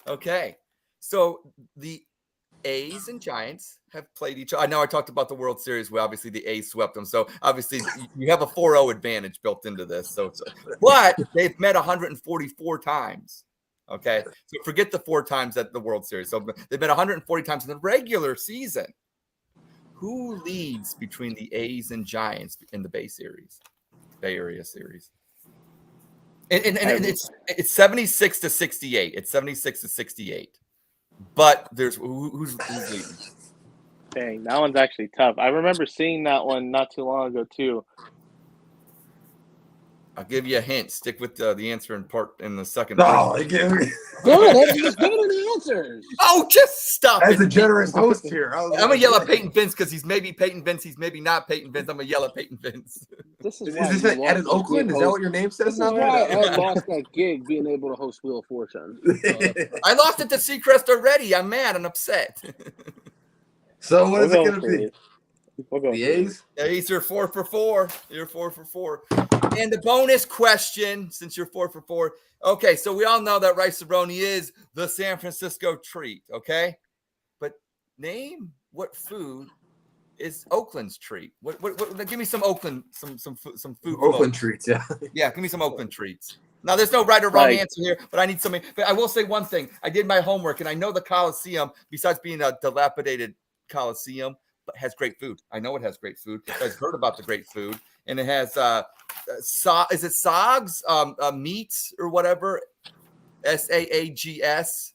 Okay. So the A's and Giants have played each other. I know I talked about the World Series where obviously the A's swept them. So obviously you have a 4-0 advantage built into this. But they've met 144 times. Okay, so forget the 4 times at the World Series. So they've been 140 times in the regular season. Who leads between the A's and Giants in the Bay Area Series? And it's 76 to 68. It's 76 to 68. But there's who's leading? Dang, that one's actually tough. I remember seeing that one not too long ago too. I'll give you a hint. Stick with the answer in the second. No, give me. Good. Just give it an answer. Oh, just stop As it. a generous host here, I'm gonna yell at Peyton Vince because he's maybe Peyton Vince, he's maybe not Peyton Vince. I'm gonna yell at Peyton Vince. This Is why this you Ed in lost Oakland? the Is gig that what your name says This is now? why Ed lost that gig being able to host Wheel of Fortune. I lost it to Seacrest already. I'm mad and upset. So what is it going to for be? it. We'll go The for it. A's? Yeah, you're 4 for 4. You're 4 for 4. And the bonus question, since you're 4 for 4. Okay, so we all know that rice-a-roni is the San Francisco treat, okay? But name what food is Oakland's treat. What give me some Oakland, some food. Oakland treats, yeah. Yeah, give me some Oakland treats. Now, there's no right or wrong Like- answer here, but I need something. But I will say one thing. I did my homework, and I know the Coliseum, besides being a dilapidated Coliseum, but has great food. I know it has great food. I've heard about the great food. And it has, is it SOGS? Meats or whatever? SAAGS.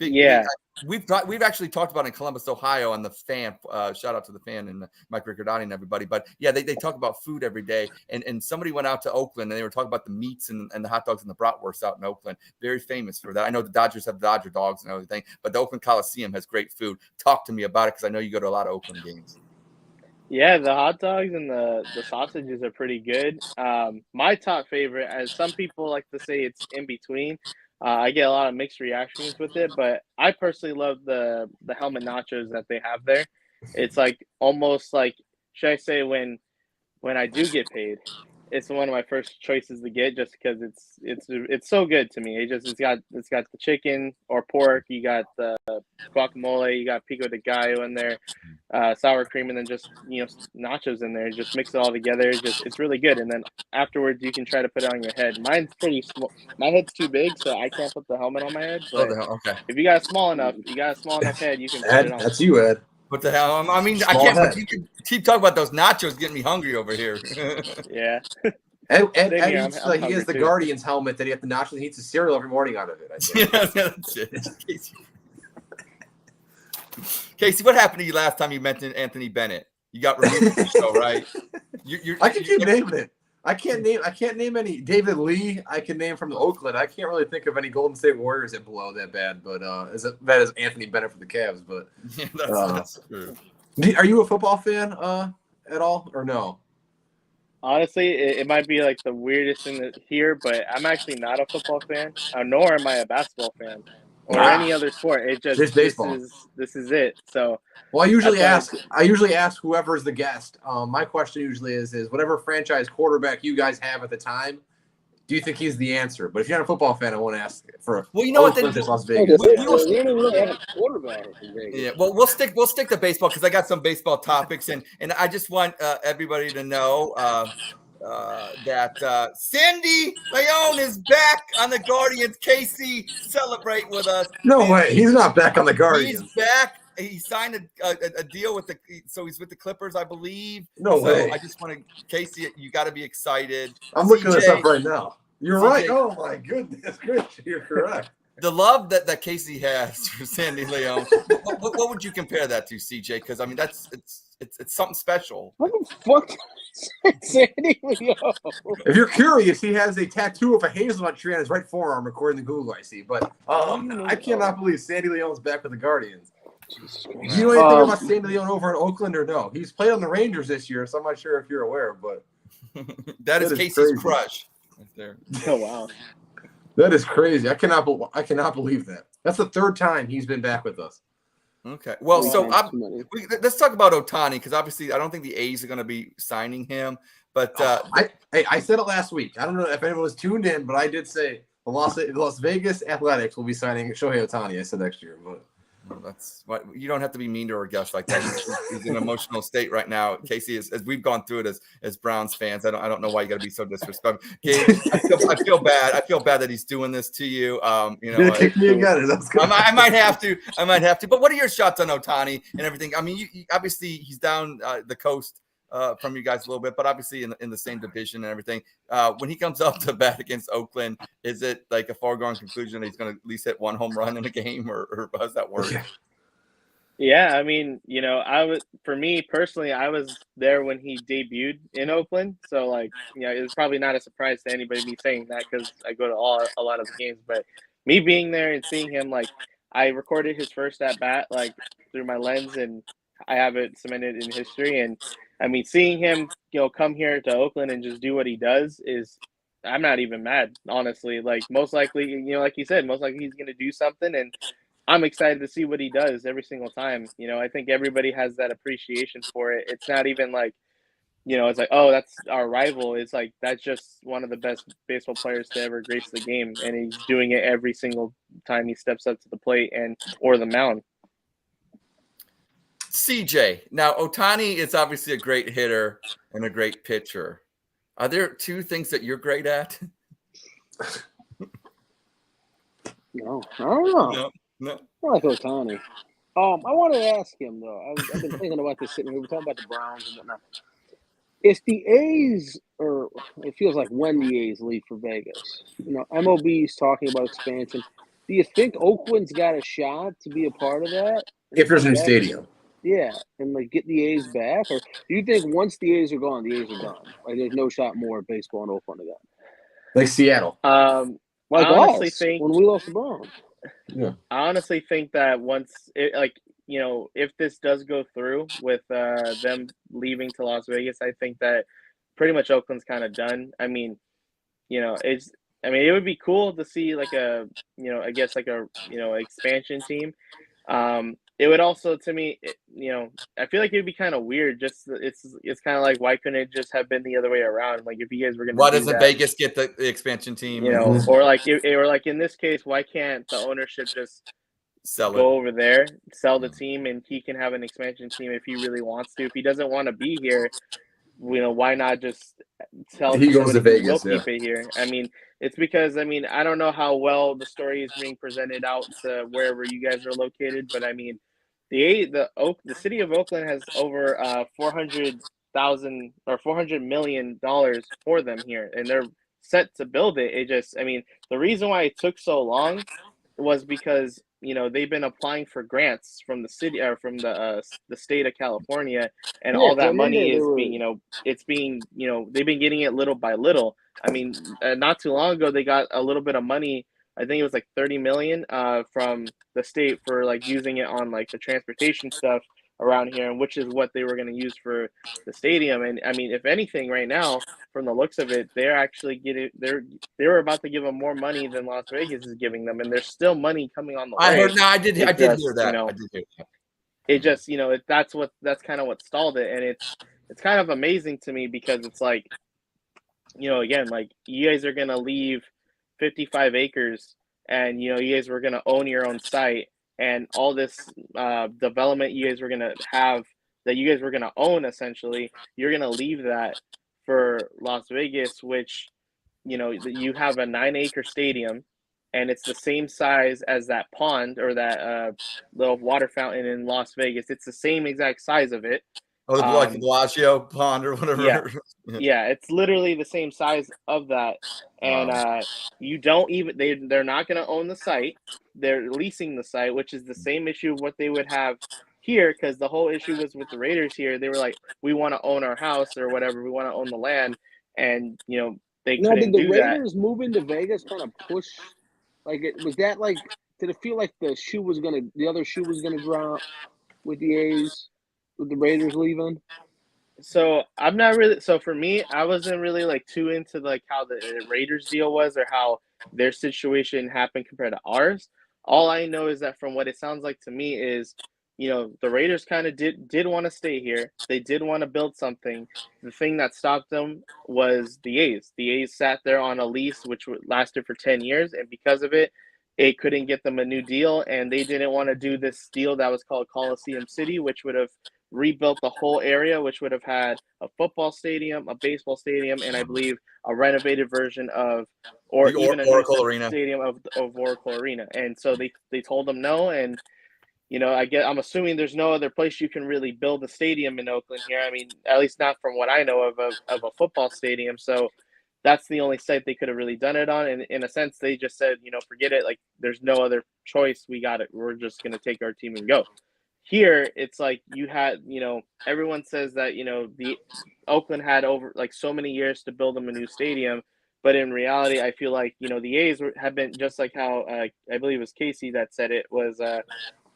Yeah. We've actually talked about it in Columbus, Ohio, on the fan. Shout out to the fan and Mike Riccardotti and everybody. But yeah, they talk about food every day. And somebody went out to Oakland and they were talking about the meats and the hot dogs and the bratwurst out in Oakland. Very famous for that. I know the Dodgers have Dodger dogs and everything, but the Oakland Coliseum has great food. Talk to me about it because I know you go to a lot of Oakland games. Yeah, the hot dogs and the sausages are pretty good. My top favorite, as some people like to say, it's in between. I get a lot of mixed reactions with it, but I personally love the helmet nachos that they have there. It's like almost like, should I say, when I do get paid, it's one of my first choices to get just because it's so good to me. It's got the chicken or pork, you got the guacamole, you got pico de gallo in there, sour cream, and then just nachos in there. Just mix it all together. It's really good. And then afterwards, you can try to put it on your head. Mine's pretty small. My head's too big, so I can't put the helmet on my head. But Okay. if you got a small enough head, you can put it Ed, on. that's you, Ed. What the hell? I mean, I Small can't. head. But you can keep talking about those nachos, getting me hungry over here. Yeah. Ed Same here, eats, I'm he hungry has the too. Guardians helmet that he has to nachos and he eats a cereal every morning out of it, I think. Yeah, that's it. Casey, what happened to you last time you mentioned Anthony Bennett? You got removed from the show, right? I can keep naming it. I can't name any. David Lee, I can name from the Oakland. I can't really think of any Golden State Warriors that blow that bad, but as bad as Anthony Bennett for the Cavs. But Yeah, that's true. are you a football fan at all or no? Honestly, it might be like the weirdest thing to hear, but I'm actually not a football fan, nor am I a basketball fan or any other sport. It just baseball. This is it. So, Well, I usually That's ask whoever's the guest. My question usually is whatever franchise quarterback you guys have at the time, do you think he's the answer? But if you're not a football fan, I won't ask for. Well, you know what? Oakland versus Las We Vegas. don't really have a quarterback in Vegas. Yeah, well, we'll stick to baseball because I got some baseball topics, and I just want everybody to know that Sandy Leon is back on the Guardians. Casey, celebrate with us. No way, he's not back on the Guardians. He's back. He signed a deal with so he's with the Clippers, I believe. No So way. I just want to, Casey, you got to be excited. I'm looking this CJ up right now. You're CJ right. Oh my goodness, gracious, you're correct. The love that Casey has for Sandy Leon. What would you compare that to, CJ? Because I mean, it's something special. What the fuck? Sandy Leon. If you're curious, he has a tattoo of a hazelnut tree on his right forearm, according to Google. I see, but I cannot believe Sandy Leon's back with the Guardians. Jesus Do Christ. you know anything about Sandy Leon over in Oakland or no? He's played on the Rangers this year, so I'm not sure if you're aware, but That is Casey's crazy. crush. Right there. oh wow. That is crazy. I cannot believe that. That's the third time he's been back with us. Okay. Well, so Money. let's talk about Ohtani because obviously I don't think the A's are going to be signing him. But I said it last week. I don't know if anyone was tuned in, but I did say the Las Vegas Athletics will be signing Shohei Ohtani. I said next year, but that's what you don't have to be mean to our guest like that. He's in an emotional state right now. Casey, as we've gone through it as Browns fans, I don't know why you got to be so disrespectful. Gabe, I feel bad. I feel bad that he's doing this to you. kick me again. I might have to. But what are your shots on Ohtani and everything? I mean, you obviously he's down the coast from you guys a little bit, but obviously in the same division and everything. When he comes up to bat against Oakland, is it like a foregone conclusion that he's going to at least hit one home run in a game, or how does that work? Yeah, I mean, for me personally, I was there when he debuted in Oakland. So like, it's probably not a surprise to anybody me saying that because I go to a lot of the games. But me being there and seeing him, like, I recorded his first at bat like through my lens, and I have it cemented in history. And I mean, seeing him, come here to Oakland and just do what he does is, I'm not even mad, honestly. Like most likely, like you said, most likely he's going to do something, and I'm excited to see what he does every single time. I think everybody has that appreciation for it. It's not even like, it's like, oh, that's our rival. It's like, that's just one of the best baseball players to ever grace the game. And he's doing it every single time he steps up to the plate or the mound. CJ, now Ohtani is obviously a great hitter and a great pitcher. Are there two things that you're great at? No, I don't know. No. I like Ohtani. I wanted to ask him though. I've been thinking about this sitting here. We're talking about the Browns and whatnot. If the A's, or it feels like when the A's leave for Vegas, MLB is talking about expansion. Do you think Oakland's got a shot to be a part of that? If there's a new stadium. Yeah, and like get the A's back, or do you think once the A's are gone, the A's are done? Like there's no shot more at baseball in Oakland again. Like Seattle. Like I honestly us think when we lost the Browns. Yeah. I honestly think that once it, like, if this does go through with them leaving to Las Vegas, I think that pretty much Oakland's kind of done. I mean, it would be cool to see like I guess like a, expansion team. It would also, to me, I feel like it would be kind of weird. Just it's kind of like, why couldn't it just have been the other way around? Like if you guys were going to Why do doesn't that, Vegas get the expansion team? or like in this case, why can't the ownership just Sell go it. over there, sell the team, and he can have an expansion team if he really wants to. If he doesn't want to be here, why not just tell He goes to somebody Vegas, we'll keep it here? I mean, it's because I don't know how well the story is being presented out to wherever you guys are located, but I mean, the city of Oakland has over $400,000 or $400 million for them here, and they're set to build it. It just, the reason why it took so long was because they've been applying for grants from the city or from the state of California, and Yeah, all 'cause I that remember money they is were. being it's being they've been getting it little by little. Not too long ago they got a little bit of money. I think it was like 30 million from the state for like using it on like the transportation stuff around here, and which is what they were going to use for the stadium. And I mean, if anything, right now, from the looks of it, they're actually they're about to give them more money than Las Vegas is giving them, and there's still money coming on the way. I heard. No, I did hear that. I did hear that. It just, that's kind of what stalled it, and it's kind of amazing to me because it's like, again, like you guys are gonna leave 55 acres, and you guys were gonna own your own site, and all this development you guys were gonna have that you guys were gonna own essentially, you're gonna leave that for Las Vegas, which you have a 9-acre stadium, and it's the same size as that pond or that little water fountain in Las Vegas. It's the same exact size of it. Oh, like the Bellagio pond or whatever. Yeah. Yeah, it's literally the same size of that. And you don't even they're not going to own the site. They're leasing the site, which is the same issue of what they would have here, because the whole issue was with the Raiders here. They were like, we want to own our house or whatever. We want to own the land. And, they couldn't do that. Did the Raiders move into Vegas kind of push? Like, was that like? Did it feel like the other shoe was gonna drop with the A's, with the Raiders leaving? So I'm not really. So for me, I wasn't really like too into like how the Raiders deal was or how their situation happened compared to ours. All I know is that from what it sounds like to me is, the Raiders kind of did want to stay here. They did want to build something. The thing that stopped them was the A's. The A's sat there on a lease which lasted for 10 years, and because of it, it couldn't get them a new deal, and they didn't want to do this deal that was called Coliseum City, which would have rebuilt the whole area, which would have had a football stadium, a baseball stadium, and I believe a renovated version of, or even a Oracle new Arena stadium of Oracle Arena. And so they told them no. And I'm assuming there's no other place you can really build a stadium in Oakland here. I mean, at least not from what I know of a football stadium. So that's the only site they could have really done it on. And in a sense, they just said, forget it. Like, there's no other choice. We got it. We're just going to take our team and go. here it's like you had, everyone says that, the Oakland had over like so many years to build them a new stadium. But in reality, I feel like, the A's have been just like how I believe it was Casey that said it was,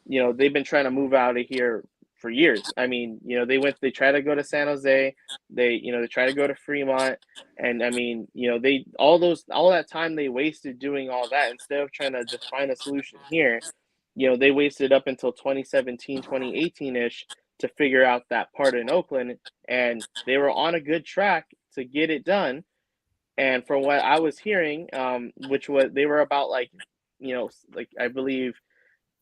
they've been trying to move out of here for years. I mean, they tried to go to San Jose, they try to go to Fremont. And I mean, all that time they wasted doing all that instead of trying to just find a solution here, they wasted up until 2017, 2018-ish to figure out that part in Oakland. And they were on a good track to get it done. And from what I was hearing, which was they were about like I believe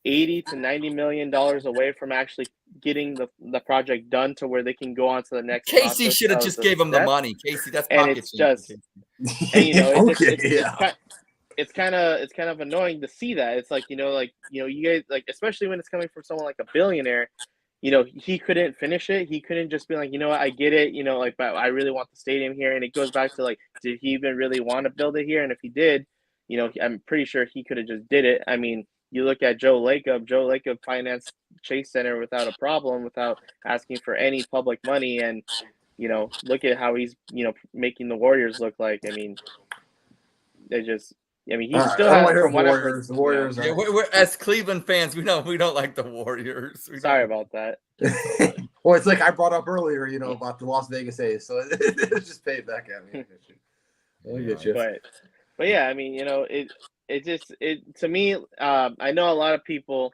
$80 to $90 million away from actually getting the project done to where they can go on to the next. Casey should have just gave him the money. Casey, that's and pocket it's change. just, and it's kind of annoying to see that. It's like, you guys, like, especially when it's coming from someone like a billionaire, he couldn't finish it. He couldn't just be like, what, I get it, but I really want the stadium here. And it goes back to like, did he even really want to build it here? And if he did, I'm pretty sure he could have just did it. I mean, you look at Joe Lacob. Joe Lacob financed Chase Center without a problem, without asking for any public money. And, look at how he's, making the Warriors look like. I mean, he still has, from what I've heard, the Warriors. Yeah, we're as Cleveland fans, we don't like the Warriors. Sorry about that. Well, it's like I brought up earlier, about the Las Vegas A's, so it's just paid back at me. I get you. But yeah, I mean, it to me, I know a lot of people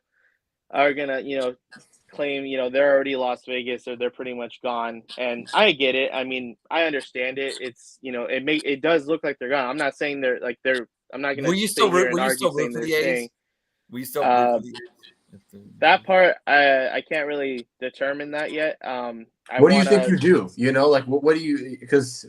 are gonna, claim, they're already Las Vegas or they're pretty much gone, and I get it. I mean, I understand it. It's, it does look like they're gone. I'm not saying they're. I'm not gonna. Were you still root for the A's? Were you still root for the A's? That part, I can't really determine that yet. What do you think you do? What do you? Because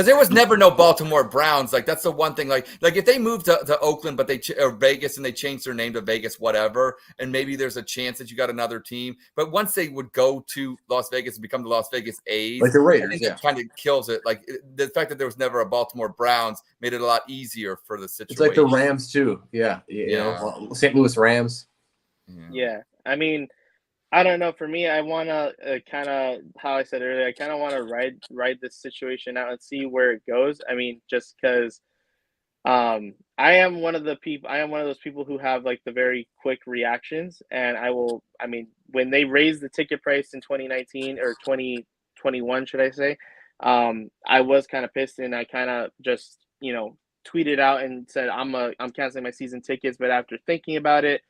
there was never no Baltimore Browns. Like, that's the one thing. Like if they moved to Oakland, but or Vegas, and they changed their name to Vegas, whatever, and maybe there's a chance that you got another team. But once they would go to Las Vegas and become the Las Vegas A's, like the Raiders, it kind of kills it. Like the fact that there was never a Baltimore Browns made it a lot easier for the situation. It's like the Rams too. Yeah. St. Louis Rams. Yeah, I mean, I don't know. For me, I want to kind of, how I said earlier, I kind of want to ride this situation out and see where it goes. I mean, just because I am one of those people who have like the very quick reactions, and when they raised the ticket price in 2019 or 2021, should I say, I was kind of pissed, and I kind of just, tweeted out and said, I'm canceling my season tickets. But after thinking about it,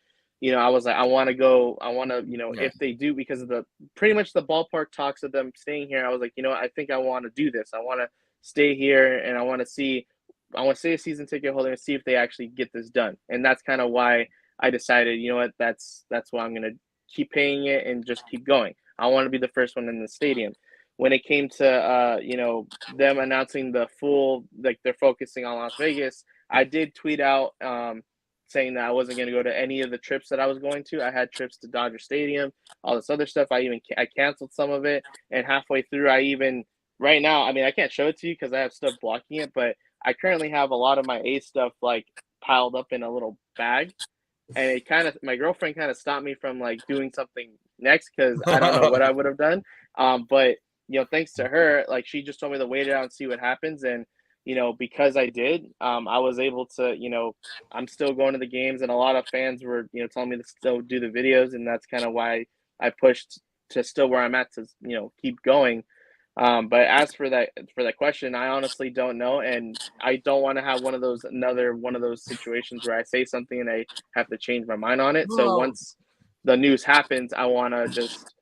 I was like, I want to go. I want to, if they do, because of the pretty much the ballpark talks of them staying here, I was like, I think I want to do this. I want to stay here, and I want to stay a season ticket holder and see if they actually get this done. And that's kind of why I decided, that's why I'm going to keep paying it and just keep going. I want to be the first one in the stadium. When it came to, them announcing the full, like they're focusing on Las Vegas, I did tweet out, saying that I wasn't going to go to any of the trips that I was going to. I had trips to Dodger Stadium, all this other stuff. I canceled some of it. And halfway through, right now, I can't show it to you because I have stuff blocking it, but I currently have a lot of my A stuff like piled up in a little bag. And my girlfriend kind of stopped me from like doing something next because I don't know what I would have done. But, thanks to her, like she just told me to wait it out and see what happens. And, because I did, I was able to, I'm still going to the games, and a lot of fans were, telling me to still do the videos. And that's kind of why I pushed to still where I'm at to, keep going. But as for that question, I honestly don't know. And I don't want to have another one of those situations where I say something and I have to change my mind on it. So once the news happens, I want to just,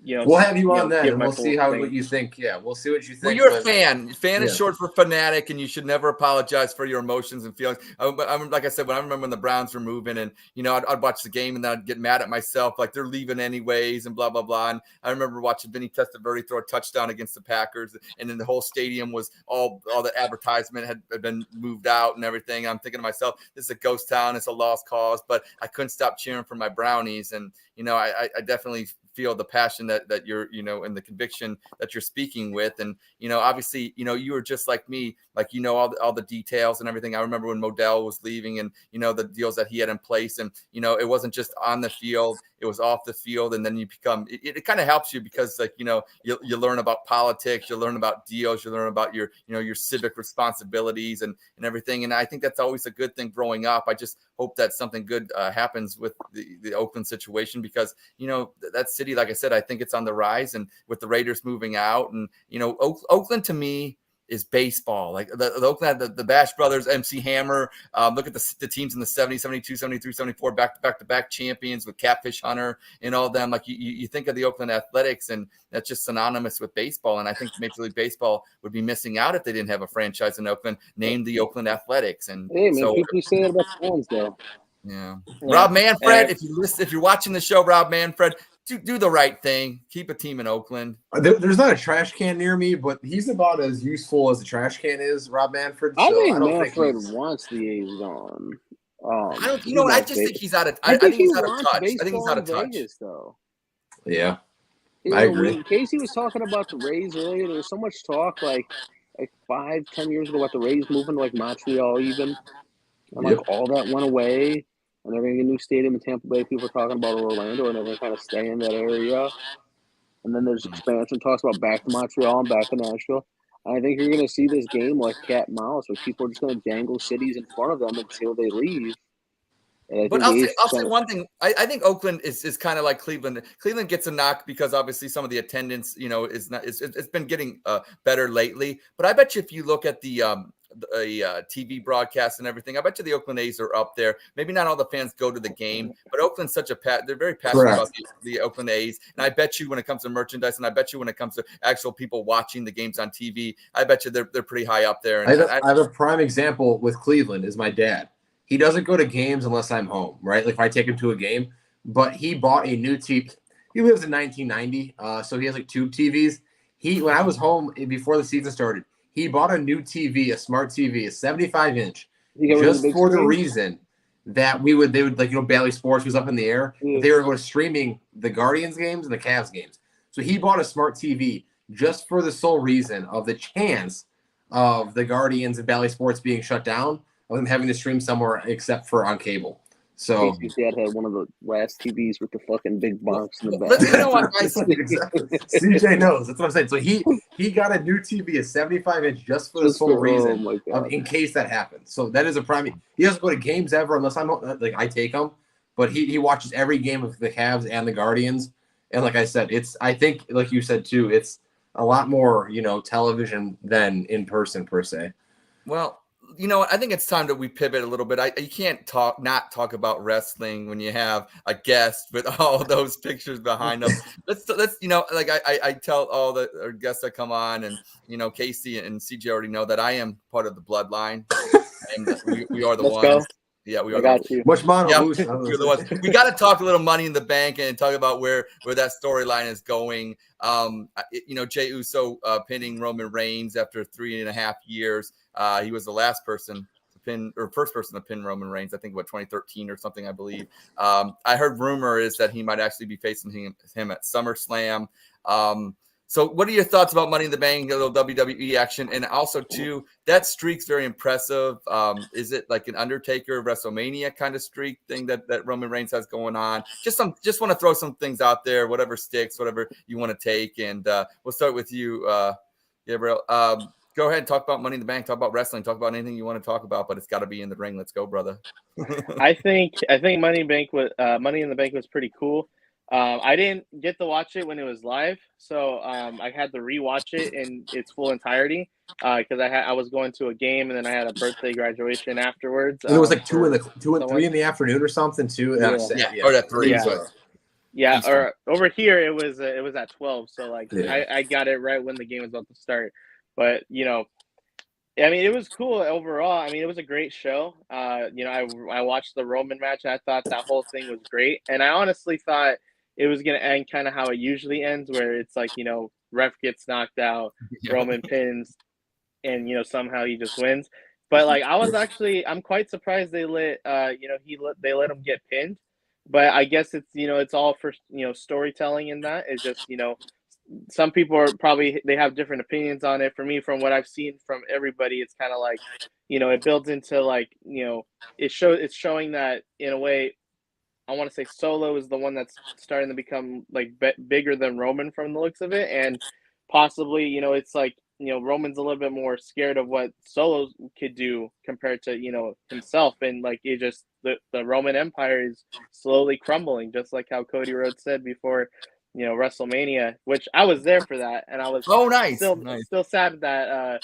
we'll have you on that, and we'll see what you think. Yeah, we'll see what you think. Well, you're a fan. Fan is short for fanatic, and you should never apologize for your emotions and feelings. Like I said, I remember when the Browns were moving, and I'd watch the game, and then I'd get mad at myself, like they're leaving anyways, and blah blah blah. And I remember watching Vinny Testaverde throw a touchdown against the Packers, and then the whole stadium was all the advertisement had been moved out and everything. I'm thinking to myself, this is a ghost town, it's a lost cause, but I couldn't stop cheering for my Brownies, and I definitely feel the passion that you're, and the conviction that you're speaking with. And, obviously, you were just like me, like, all the details and everything. I remember when Modell was leaving and, the deals that he had in place, and, it wasn't just on the field. it was off the field, and then you become it kind of helps you because like you learn about politics, you learn about deals, you learn about your your civic responsibilities and everything. And I think that's always a good thing growing up. I just hope that something good happens with the Oakland situation, because that city, like I said, I think it's on the rise, and with the Raiders moving out, and Oakland to me is baseball. Like the Oakland, the Bash Brothers, MC Hammer. Look at the teams in the 70, 72, 73, 74, back-to-back champions with Catfish Hunter and all them. Like you think of the Oakland Athletics, and that's just synonymous with baseball. And I think Major League Baseball would be missing out if they didn't have a franchise in Oakland named the Oakland Athletics. And hey, man, people say that about the fans, though. Yeah. Rob Manfred, if you're watching the show, Rob Manfred, do the right thing. Keep a team in Oakland. There's not a trash can near me, but he's about as useful as a trash can is, Rob Manfred. I think Manfred wants the A's gone. I just think he's out of. I think he's out of touch. I think he's out of touch. Vegas, though. Yeah, I agree. Casey was talking about the Rays earlier. There was so much talk, like 5-10 years ago, about the Rays moving to like Montreal, even, and like all that went away. And they're going to get a new stadium in Tampa Bay. People are talking about Orlando, and they're going to kind of stay in that area. And then there's expansion talks about back to Montreal and back to Nashville. And I think you're going to see this game like cat and mouse, where people are just going to dangle cities in front of them until they leave. But I'll say one thing. I think Oakland is kind of like Cleveland. Cleveland gets a knock because obviously some of the attendance, is not. It's been getting better lately. But I bet you if you look at the TV broadcast and everything, I bet you the Oakland A's are up there. Maybe not all the fans go to the game, but Oakland's such a they're very passionate about the Oakland A's. And I bet you when it comes to merchandise, and I bet you when it comes to actual people watching the games on TV, I bet you they're pretty high up there. And I have a prime example with Cleveland is my dad. He doesn't go to games unless I'm home, right? Like if I take him to a game, but he bought a new TV. He lives in 1990, so he has like tube TVs. When I was home before the season started, he bought a new TV, a smart TV, a 75-inch, just for the reason that they would like, Bally Sports was up in the air. Yeah. They were going to streaming the Guardians games and the Cavs games. So he bought a smart TV just for the sole reason of the chance of the Guardians and Bally Sports being shut down, of them having to stream somewhere except for on cable. So Casey's dad had one of the last TVs with the fucking big box in the back. CJ knows. That's what I'm saying. So he got a new TV, a 75-inch, just for the sole reason in case that happens. So that is a prime. He doesn't go to games ever unless I take him, but he watches every game of the Cavs and the Guardians. And like I said, I think like you said too, it's a lot more television than in person per se. Well, I think it's time that we pivot a little bit. You can't not talk about wrestling when you have a guest with all those pictures behind them. Let's like I tell all the guests that come on, and Casey and CJ already know that I am part of the bloodline, and we are the ones. Go. Yeah, we are. Got you. Much money. Yeah, we're the ones. We got to talk a little Money in the Bank and talk about where that storyline is going. Jey Uso pinning Roman Reigns after 3.5 years. He was the last person to pin, or first person to pin Roman Reigns. I think 2013 or something, I believe. I heard rumor is that he might actually be facing him at SummerSlam. So what are your thoughts about Money in the Bank, a little WWE action? And also, too, that streak's very impressive. Is it like an Undertaker WrestleMania kind of streak thing that Roman Reigns has going on? Just want to throw some things out there, whatever sticks, whatever you want to take. And we'll start with you, Gabriel. Go ahead and talk about Money in the Bank, talk about wrestling, talk about anything you want to talk about, but it's got to be in the ring. Let's go, brother. I think Money in the Bank was pretty cool. I didn't get to watch it when it was live, so I had to rewatch it in its full entirety because I was going to a game and then I had a birthday graduation afterwards. And it was like 2 and 3 in the afternoon or something too. Or at 3. Yeah, or over here it was at 12, so I got it right when the game was about to start. But it was cool overall. It was a great show. I watched the Roman match. I thought that whole thing was great, and I honestly thought it was going to end kind of how it usually ends, where it's like, ref gets knocked out, Roman pins, and, somehow he just wins. But I'm quite surprised they let him get pinned. But I guess it's, it's all for, storytelling in that. It's just, some people are they have different opinions on it. For me, from what I've seen from everybody, it's kind of like, it builds into it's showing that in a way, I want to say Solo is the one that's starting to become like bigger than Roman from the looks of it, and possibly, you know, it's like, you know, Roman's a little bit more scared of what Solo could do compared to, you know, himself, and like it just the Roman Empire is slowly crumbling, just like how Cody Rhodes said before, you know, WrestleMania, which I was there for that, and I was Oh, nice, still nice. still sad that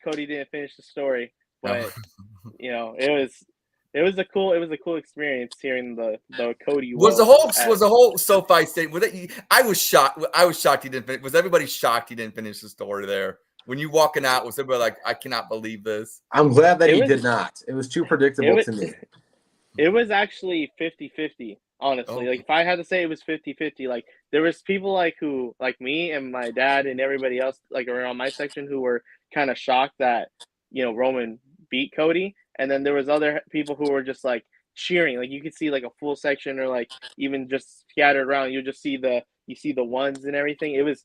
Cody didn't finish the story, Oh. but you know, it was a cool experience hearing the Cody Was the woes whole SoFi State? Was it? I was shocked. I was shocked he didn't finish. Was everybody shocked he didn't finish the story there? When you walking out, was everybody like, I cannot believe this? I'm glad that It he was did not. It was too it predictable was to me. it was actually 50-50, honestly. Oh, Like if I had to say, it was 50-50. Like there was people like who, like me and my dad and everybody else like around my section, who were kind of shocked that, you know, Roman beat Cody, and then there was other people who were just like cheering. Like you could see like a full section, or like even just scattered around, you just see the ones and everything. It was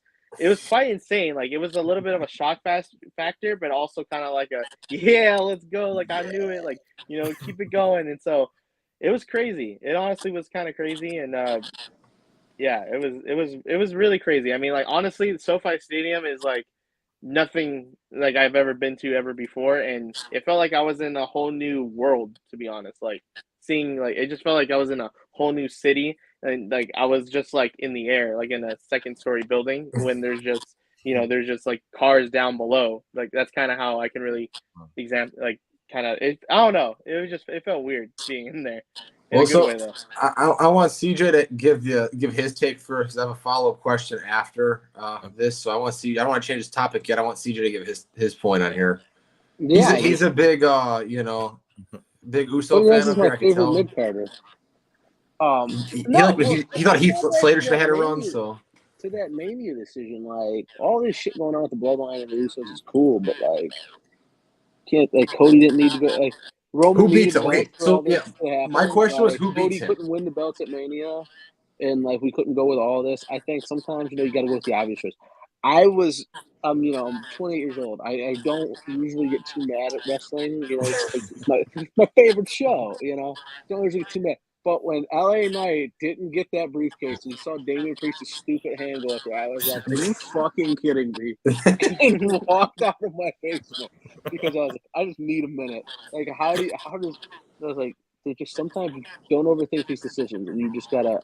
quite insane. Like it was a little bit of a shock factor, but also kind of like a, yeah, let's go. Like I knew it. Like, you know, keep it going. And so it was crazy. It honestly was kind of crazy, and yeah, it was really crazy. I mean, like honestly, SoFi Stadium is like nothing like I've ever been to ever before, and it felt like I was in a whole new world, to be honest. Like seeing, like it just felt like I was in a whole new city, and like I was just like in the air, like in a second story building, when there's just, you know, there's just like cars down below. Like that's kind of how I can really like kind of it. I don't know. It was just, it felt weird being in there in Well, a good so way though. I want CJ to give his take first, because I have a follow up question after this. So I want to see. I don't want to change his topic yet. I want CJ to give his point on here. Yeah, He's a big you know, big Uso Cody fan Rhodes is up my here. I can favorite tell. mid carder. He No, like well, he thought Heath Slater should have had a run. Mania, So to that Mania decision, like all this shit going on with the bloodline and the Usos is cool, but like can't, like Cody didn't need to go, like Roman who beats needed him? belts Okay, for all so this yeah, to my happen. question was Like who beats Cody him? couldn't win the belts at Mania, and like we couldn't go with all this. I think sometimes, you know, you got to go with the obvious choice. I was, you know, I'm 28 years old. I don't usually get too mad at wrestling. You know, it's like my favorite show. You know, don't usually get too mad. But when LA Knight didn't get that briefcase and you saw Damian Priest's stupid hand go up there, I was like, "Are you fucking kidding me?" And walked out of my basement because I was like, "I just need a minute." Like, how does I was like, they just sometimes you don't overthink these decisions, and you just gotta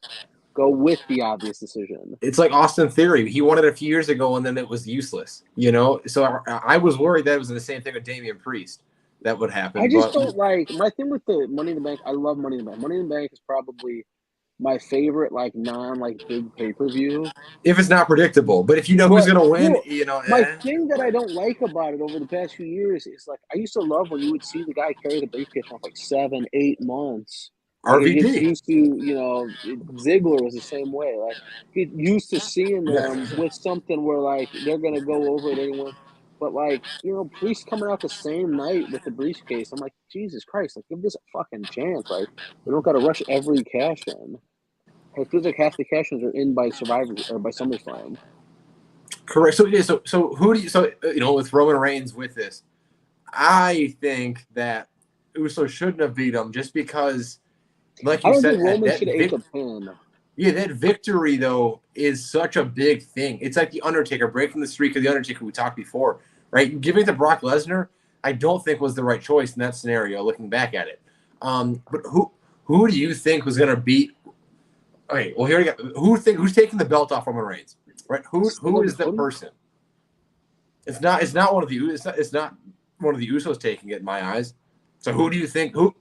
go with the obvious decision. It's like Austin Theory. He won it a few years ago, and then it was useless. You know, so I was worried that it was the same thing with Damian Priest that would I happen. just But don't like my thing with the Money in the Bank. I love Money in the Bank. Money in the Bank is probably my favorite, like non like big pay-per-view. if it's not predictable, but if you know who's But gonna win, well, you know, my thing that I don't like about it over the past few years is like I used to love when you would see the guy carry the briefcase for like 7-8 months. Like it gets RVD. used to, you know, Ziggler was the same way. Like get used to seeing Yeah. them with something where like they're gonna go over it anyway. But like, you know, Priest coming out the same night with the briefcase, I'm like, Jesus Christ, like give this a fucking chance. Like we don't gotta rush every cash in. It feels like half the cash ins are in by Survivor or by SummerSlam. Correct. So yeah. So who do you? So you know, with Roman Reigns with this, I think that Uso shouldn't have beat him just because, like I you don't said, think Roman should have ate the pin. yeah, that victory though is such a big thing. It's like the Undertaker breaking the streak of the Undertaker we talked before, right? Giving it to Brock Lesnar, I don't think was the right choice in that scenario. Looking back at it, but who do you think was going to beat? Okay, well here we go. Who's taking the belt off Roman Reigns? Right? Who is the person? It's not one of the it's not one of the Usos taking it in my eyes. So who do you think who?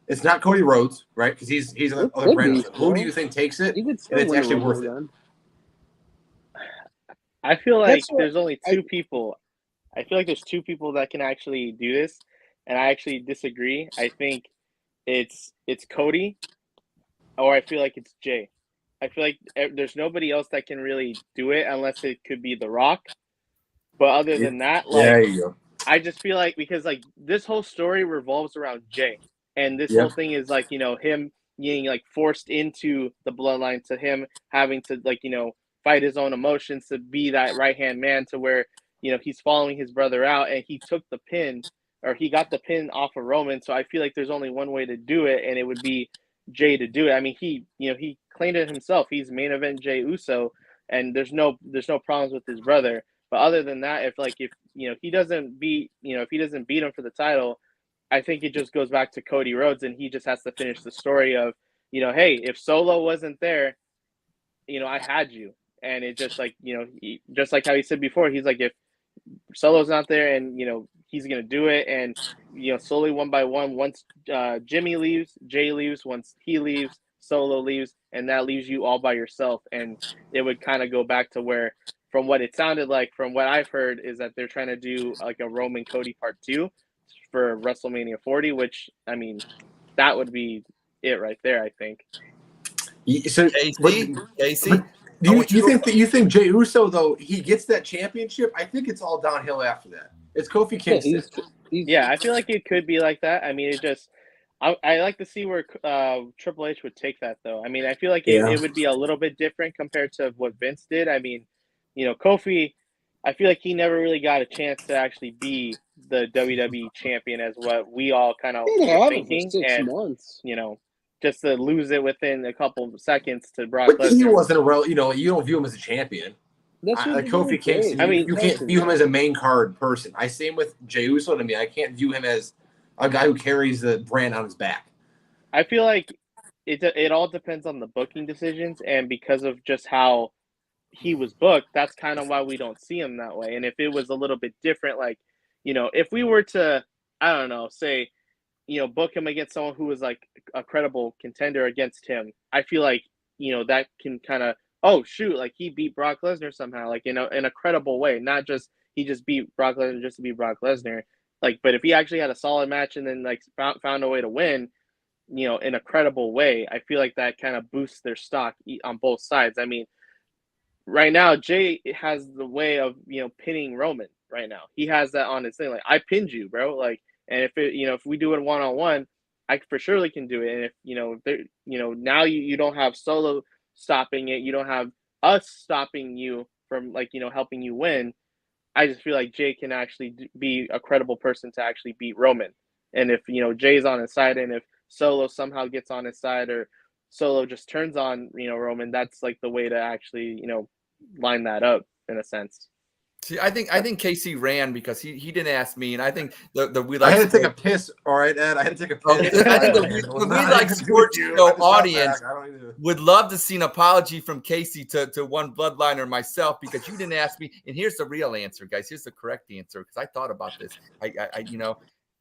It's not Cody Rhodes, right? Because he's on the brand. Who do you think takes it? He could And still it's win actually the worth it. Rumble I feel like That's what there's only two people. I feel like there's two people that can actually do this, and I actually disagree. I think it's Cody, or I feel like it's Jay. I feel like there's nobody else that can really do it unless it could be The Rock. But other than that, Yeah, there like you go. I just feel like, because like this whole story revolves around Jay, and this whole Yep. thing is like, you know, him being like forced into the bloodline, to him having to, like, you know, fight his own emotions to be that right hand man, to where, you know, he's following his brother out, and he took the pin, or he got the pin off of Roman. So I feel like there's only one way to do it, and it would be Jay to do it. I mean, he claimed it himself. He's main event Jay Uso, and there's no problems with his brother. But other than that, if he doesn't beat him for the title, I think it just goes back to Cody Rhodes, and he just has to finish the story of, hey, if Solo wasn't there, I had you. And it just just like how he said before, he's like, if Solo's not there, and he's gonna do it, and slowly one by one. Once Jimmy leaves, Jay leaves. Once he leaves, Solo leaves, and that leaves you all by yourself. And it would kind of go back to where, from what it sounded like, from what I've heard, is that they're trying to do like a Roman Cody Part 2 for WrestleMania 40, which, I mean, that would be it right there, I think. So, Casey, you think Jey Uso, though, he gets that championship? I think it's all downhill after that. It's Kofi Kingston. Yeah, I feel like it could be like that. I mean, I like to see where Triple H would take that, though. I mean, I feel like it would be a little bit different compared to what Vince did. I mean, Kofi, I feel like he never really got a chance to actually be the WWE champion, as what we all kind of were thinking. For 6 and months. Just to lose it within a couple of seconds to Brock But Lesnar. he wasn't you don't view him as a champion. Like Kofi Kingston, I mean, you can't view him as a main card person. Same with Jey Uso to me. I can't view him as a guy who carries the brand on his back. I feel like it all depends on the booking decisions, and because of just how he was booked, that's kind of why we don't see him that way. And if it was a little bit different, like, if we were to, I don't know, say, book him against someone who was like a credible contender against him, I feel like, that can kind of, oh shoot, like he beat Brock Lesnar somehow, like, in a credible way, not just he just beat Brock Lesnar just to beat Brock Lesnar. Like, but if he actually had a solid match and then like found a way to win, in a credible way, I feel like that kind of boosts their stock on both sides. I mean, right now, Jay has the way of, pinning Roman right now. He has that on his thing. Like, I pinned you, bro. Like, and if we do it one-on-one, I for surely can do it. And if, now you don't have Solo stopping it. You don't have us stopping you from, like, helping you win. I just feel like Jay can actually be a credible person to actually beat Roman. And if, Jay's on his side, and if Solo somehow gets on his side, or Solo just turns on, Roman, that's like the way to actually, line that up in a sense. See, I think Casey ran because he didn't ask me, and I think the We I Like had to take a piss. All right, Ed. I had to take a piss. I think the We Like Sports Show audience would love to see an apology from Casey to one Bloodline or myself, because you didn't ask me. And here's the real answer, guys. Here's the correct answer, because I thought about this.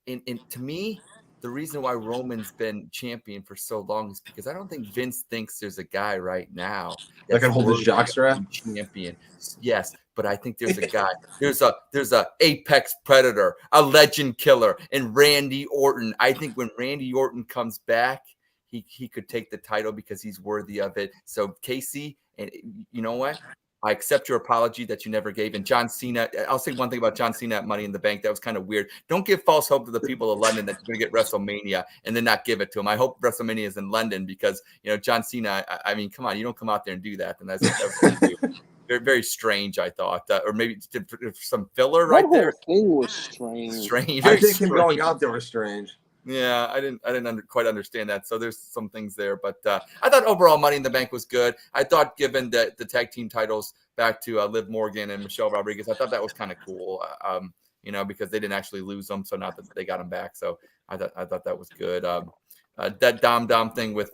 And to me, the reason why Roman's been champion for so long is because I don't think Vince thinks there's a guy right now that can hold his jockstrap. Champion. Yes, but I think there's a guy. There's a apex predator, a legend killer, and Randy Orton. I think when Randy Orton comes back, he could take the title because he's worthy of it. So Casey, and you know what? I accept your apology that you never gave. And John Cena, I'll say one thing about John Cena at Money in the Bank. That was kind of weird. Don't give false hope to the people of London that you're going to get WrestleMania and then not give it to him. I hope WrestleMania is in London, because, John Cena, I mean, come on, you don't come out there and do that. And that's very, very strange, I thought. Or maybe some filler right there. The whole thing was strange. I think him going out there was strange. Yeah, I didn't quite understand that. So there's some things there, but I thought overall Money in the Bank was good. I thought, given the tag team titles back to Liv Morgan and Michelle Rodriguez, I thought that was kind of cool. Because they didn't actually lose them, so not that they got them back. So I thought that was good. That Dom thing with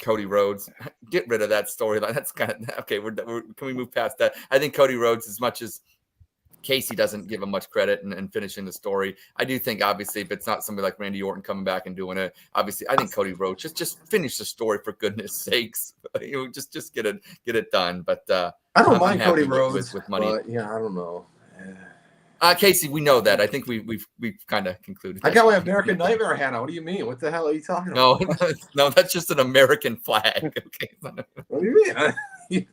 Cody Rhodes, get rid of that storyline. That's kind of okay. Can we move past that? I think Cody Rhodes, as much as Casey doesn't give him much credit and finishing the story, I do think, obviously, if it's not somebody like Randy Orton coming back and doing it, obviously, I think Cody Rhodes just finish the story, for goodness sakes. Just get it done. But I don't mind Cody Rhodes with money. But, yeah, I don't know. Casey, we know that. I think we've kind of concluded. I got my American Nightmare hat on. What do you mean? What the hell are you talking about? No, that's just an American flag. Okay. What do you mean?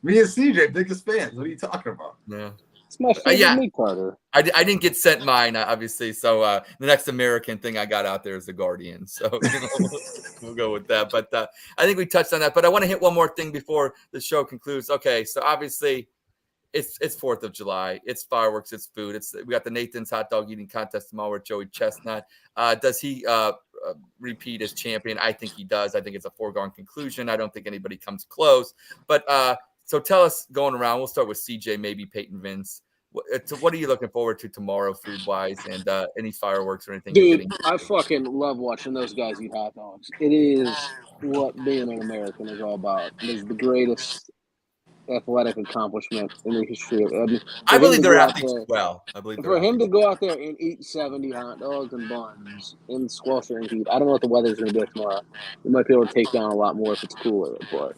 Me and CJ, biggest fans. What are you talking about? Yeah. It's my favorite meat Carter. I didn't get sent mine, obviously. So the next American thing I got out there is the Guardian. So we'll go with that. But I think we touched on that. But I want to hit one more thing before the show concludes. Okay, so obviously it's 4th of July. It's fireworks. It's food. We got the Nathan's hot dog eating contest tomorrow with Joey Chestnut. Does he repeat as champion. I think he does. I think it's a foregone conclusion. I don't think anybody comes close. But so tell us, going around, we'll start with CJ, maybe Peyton Vince. What are you looking forward to tomorrow, food-wise, and any fireworks or anything? Dude, I fucking love watching those guys eat hot dogs. It is what being an American is all about. It is the greatest athletic accomplishment in the history of. I believe they're athletes as well. I believe for him to go out there and eat 70 hot dogs and buns in sweltering heat. I don't know what the weather's going to be like tomorrow. We might be able to take down a lot more if it's cooler. But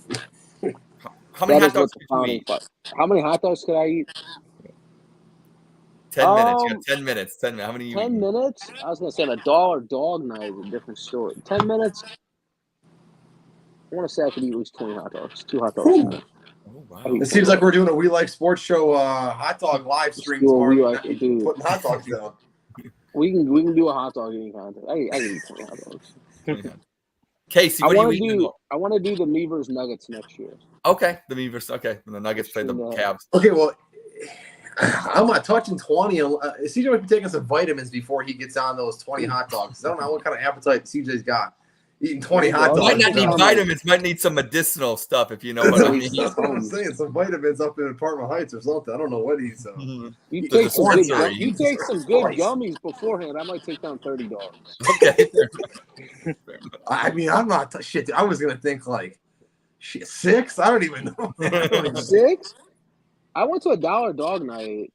how many hot dogs could you eat? How many hot dogs could I eat? 10 minutes. You got 10 minutes. 10 minutes. How many? 10 minutes? I was going to say a $1 dog night is a different story. 10 minutes? I want to say I could eat at least 20 hot dogs. 2 hot dogs. Oh, wow. It seems like we're doing a We Like Sports Show hot dog live stream tomorrow. Putting hot dogs down. We can do a hot dog eating contest. I can eat 20 hot dogs. Casey, what are you eating? I want to do the Meavers Nuggets next year. Okay, the Meavers. Okay, and the Nuggets play the Cavs. Okay, well, I'm not touching 20. CJ might be taking some vitamins before he gets on those 20 hot dogs. I don't know what kind of appetite CJ's got. Eating 20 hot dogs. Might not need vitamins. Might need some medicinal stuff, if you know what I mean. That's what I'm saying. Some vitamins up in Apartment Heights or something. I don't know what he's. You take some good gummies beforehand. I might take down 30 dogs. Okay. I mean, I'm not shit. I was gonna think like 6. I don't even know. 6? I went to a $1 dog night.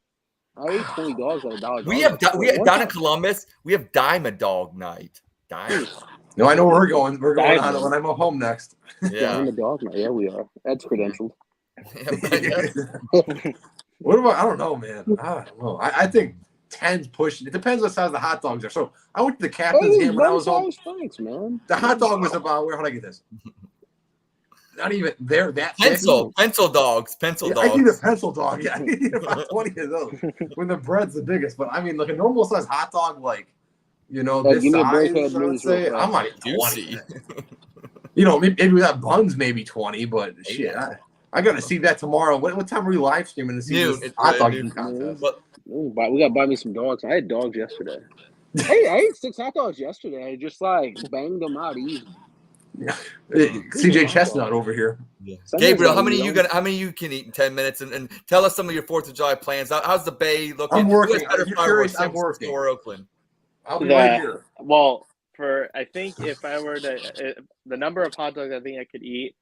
I ate 20 dogs at a $1 dog We have down in Columbus. We have Dime a Dog night. Dime. No, I know where we're going. We're going on it when I'm home next. Yeah, Dime a dog night. Yeah, we are. That's credentialed. What about? I don't know, man. I don't know. I think 10's pushing. It depends what size the hot dogs are. So I went to the Captain's game when I was home. Thanks, man. The hot dog was about how did I get this? Not even there. That pencil dogs. I need a pencil dog. Yeah, I need about 20 of those. When the bread's the biggest, but I mean, like a normal size hot dog, like this size. I would say I'm not even 20. Maybe we got buns, maybe 20. But shit, I got to see that tomorrow. What time are we live streaming to see this hot dog eating contest? We got to buy me some dogs. I had dogs yesterday. Hey, I ate 6 hot dogs yesterday. I just banged them out easy. Yeah. CJ Chestnut over here. Yeah. Gabriel, how many you can eat in 10 minutes? And tell us some of your 4th of July plans. How's the Bay looking? I'm working. If you're curious, I'm working. Or Oakland? I'll be right here. Well, I think if I were to the number of hot dogs I think I could eat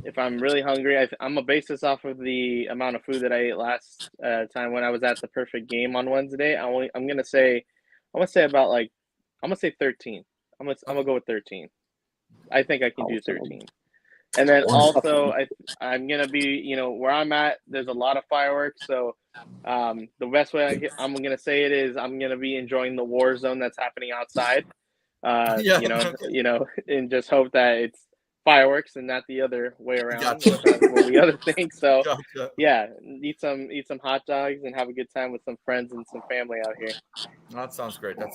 if I'm really hungry, I'm gonna base this off of the amount of food that I ate last time when I was at the Perfect Game on Wednesday. I'm gonna say about I'm gonna say 13. I'm gonna go with 13. I think I can do 13. And then also I'm gonna be where I'm at. There's a lot of fireworks, so the best way I'm gonna say it is I'm gonna be enjoying the war zone that's happening outside. And just hope that it's fireworks and not the other way around. Gotcha. The other thing. So Gotcha. yeah, eat some hot dogs and have a good time with some friends and some family out here. That sounds great. And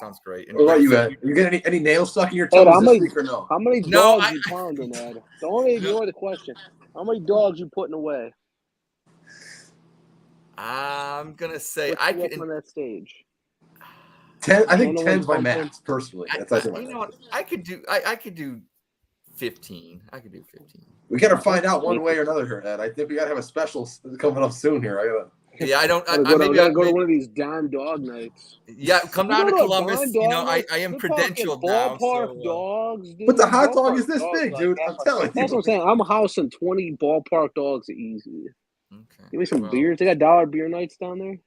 what about you, Ed? You get any nails stuck in your toes this week or no? How many dogs you pounding, Ed? Don't ignore the question. How many dogs you putting away? I'm gonna say I could on that stage. 10. I think 10's my max personally. I could do 15. I could do 15. We gotta find out one way or another here, Ed. I think we gotta have a special coming up soon here. I gotta go to one of these dime dog nights. Yeah, come down to Columbus. I am credentialed now. Ballpark dogs, dude. But the hot dog is this big, dude. I'm telling you. That's what I'm saying. I'm housing 20 ballpark dogs easy. Okay. Give me some beers. They got dollar beer nights down there.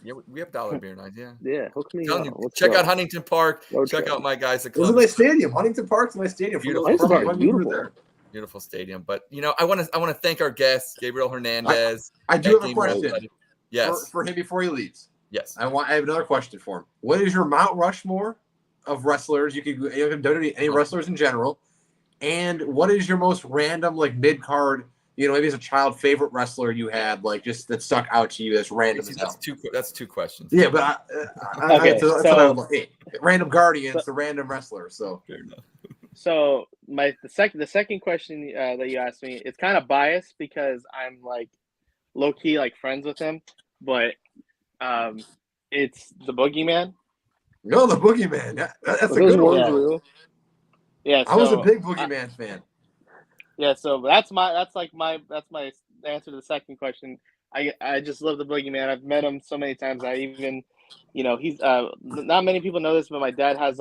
Yeah, we have dollar beer nights. Yeah. Yeah, hook me up. Check out Huntington Park. Check out my guys at Columbus. This is my stadium. Huntington Park's my stadium. Beautiful stadium. But I want to thank our guest, Gabriel Hernandez. I do have a question. Yes. For him before he leaves. Yes. I have another question for him. What is your Mount Rushmore of wrestlers? You can WWE, any wrestlers in general. And what is your most random mid card? Maybe as a child favorite wrestler you had just that stuck out to you that's random. That's 2 questions. Yeah, but random guardian, it's a random wrestler. So fair enough. So the second question that you asked me, it's kind of biased because I'm low key friends with him, but it's the Boogeyman. No, the Boogeyman. That's a Those good one. words Yeah. real. Yeah, I was a so big Boogeyman fan. yeah, so that's my answer to the second question. I just love the Boogeyman. I've met him so many times. I even, he's not many people know this, but my dad has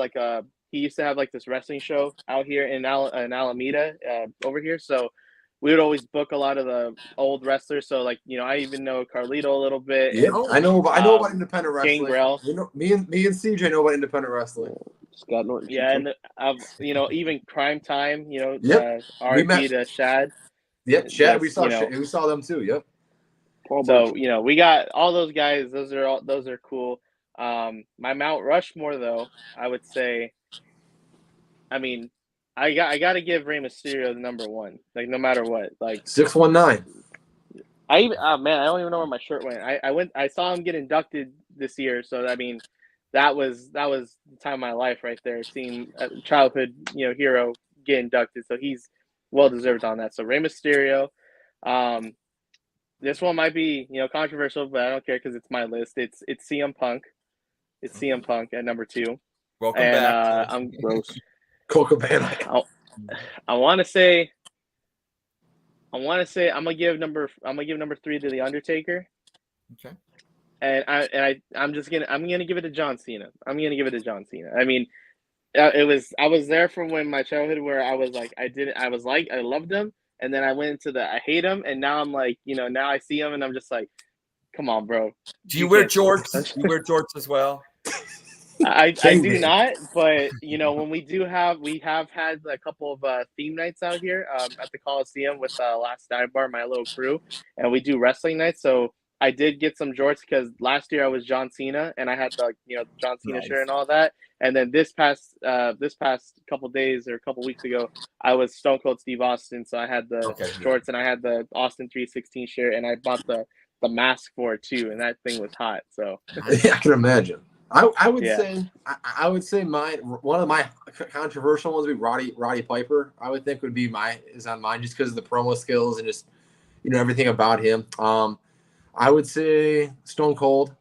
he used to have like this wrestling show out here in Alameda over here. So we would always book a lot of the old wrestlers. So I even know Carlito a little bit, Yeah, and I know about independent wrestling. Gangrel. Me and CJ know about independent wrestling. Scott Norton. Yeah, and even Crime Time. Yep. We RIP met. to Shad. Yep, Chad. We That's, saw them too. Yep. Paul So Burchill. we got all those guys. Those are cool. My Mount Rushmore, though, I would say. I mean, I got to give Rey Mysterio the number one. Like no matter what. Like 619. man, I don't even know where my shirt went. I saw him get inducted this year. So I mean, that was the time of my life right there. Seeing a childhood hero get inducted. So he's well deserved on that. So Rey Mysterio. This one might be, controversial, but I don't care because it's my list. It's CM Punk. It's CM Punk at number 2. Welcome And back. I'm Gross. Colt Cabana. I want to say I'm gonna give number 3 to the Undertaker. Okay. And I'm gonna give it to John Cena. I mean, I was there from when my childhood where I was like I loved him. And then I went into I hate him, and now I'm like, now I see him, and I'm just like, come on, bro. Do you wear jorts? Do you wear jorts as well? I do not, but when we have had a couple of theme nights out here at the Coliseum with Last Dive Bar, my little crew, and we do wrestling nights. So I did get some jorts because last year I was John Cena, and I had the John Cena shirt and all that. And then this past couple days or a couple weeks ago, I was Stone Cold Steve Austin, so I had the jorts and I had the Austin 316 shirt, and I bought the mask for it too, and that thing was hot. So Yeah, I can imagine. I would say one of my controversial ones would be Roddy Piper. I would think is on mine just because of the promo skills and just everything about him. I would say Stone Cold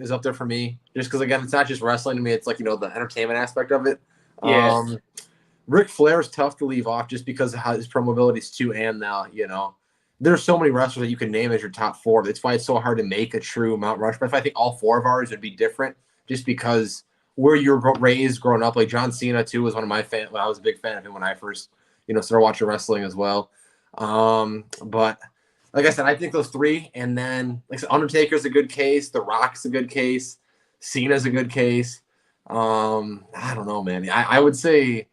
is up there for me just because again it's not just wrestling to me, it's like the entertainment aspect of it. Yeah. Ric Flair is tough to leave off just because of how his promo abilities too, and now there's so many wrestlers that you can name as your top 4. That's why it's so hard to make a true Mount Rushmore. I think all 4 of ours would be different just because where you're raised growing up. Like John Cena, too, was one of my fans. Well, I was a big fan of him when I first, started watching wrestling as well. But like I said, I think those 3. And then, like I said, Undertaker's a good case. The Rock's a good case. Cena's a good case. I don't know, man. I would say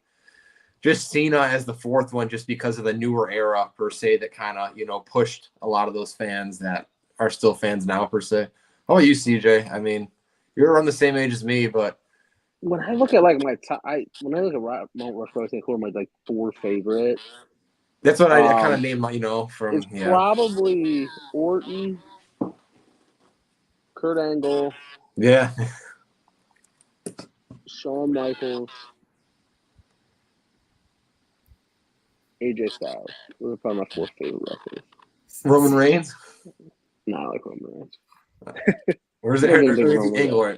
just Cena as the 4th one, just because of the newer era per se that kind of pushed a lot of those fans that are still fans now per se. How about you, CJ? I mean, you're around the same age as me, but when I look at my top, when I look at Mount Rushmore, I think who are my 4 favorite. that's what I kind of named my from. It's probably Orton, Kurt Angle, Shawn Michaels, AJ Styles. Those are probably my 4 favorite wrestlers. Roman Reigns. No, I like Roman Reigns. Where's the angle?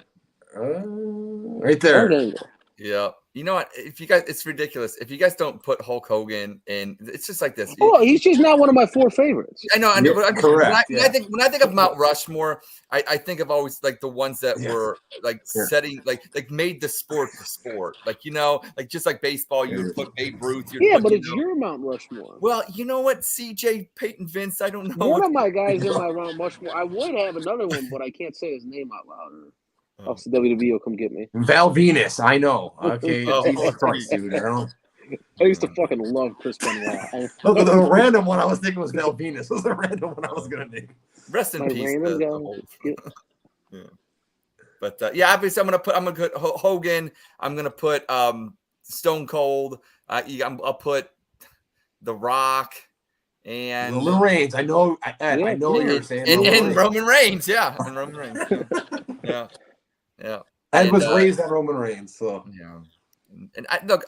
Right there. Yeah. You know what? If you guys, it's ridiculous. If you guys don't put Hulk Hogan in, it's just like this. Oh, he's just not one of my 4 favorites. I know. Correct. When I think of Mount Rushmore, I think of always like the ones that were like setting, like made the sport the sport. Like just like baseball, you would put Babe Ruth. But it's your Mount Rushmore. Well, you know what? CJ, Peyton, Vince. I don't know. One of my guys in my Mount Rushmore. I would have another one, but I can't say his name out loud. Or else the WWE will come get me. Val Venus, I know. Okay, Jesus Christ, dude. I used to fucking love Chris Benoit. The random one I was thinking was Val Venus. Was the random one I was gonna name. Rest in peace. Yeah. But obviously I'm gonna put Hogan. I'm gonna put Stone Cold. I'll put The Rock. And Roman Reigns, I know what you're saying. And Roman Reigns, and Roman Reigns, yeah. Ed was raised on Roman Reigns, so And I, look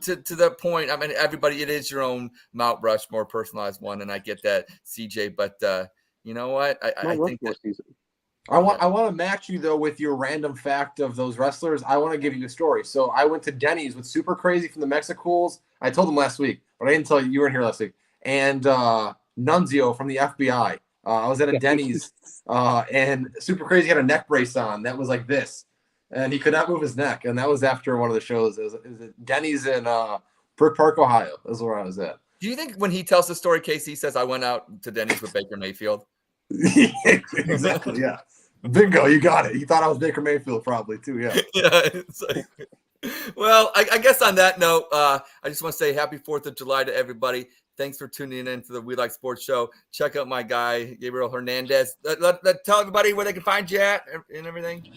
to the point. I mean, everybody, it is your own Mount Rushmore, personalized one, and I get that, CJ. But you know what? I think that, I want to match you though with your random fact of those wrestlers. I want to give you a story. So I went to Denny's with Super Crazy from the Mexicools. I told them last week, but I didn't tell you. You weren't here last week. And Nunzio from the FBI. I was at a Denny's, and Super Crazy had a neck brace on that was like this, and he could not move his neck. And that was after one of the shows. It was at Denny's in Brook Park, Ohio. That's where I was at. Do you think when he tells the story, Casey says, "I went out to Denny's with Baker Mayfield"? Exactly. Yeah. Bingo, you got it. You thought I was Baker Mayfield, probably too. Yeah. Well, I guess on that note, I just want to say happy 4th of July to everybody. Thanks for tuning in to the We Like Sports show. Check out my guy, Gabriel Hernandez. Tell everybody where they can find you at and everything.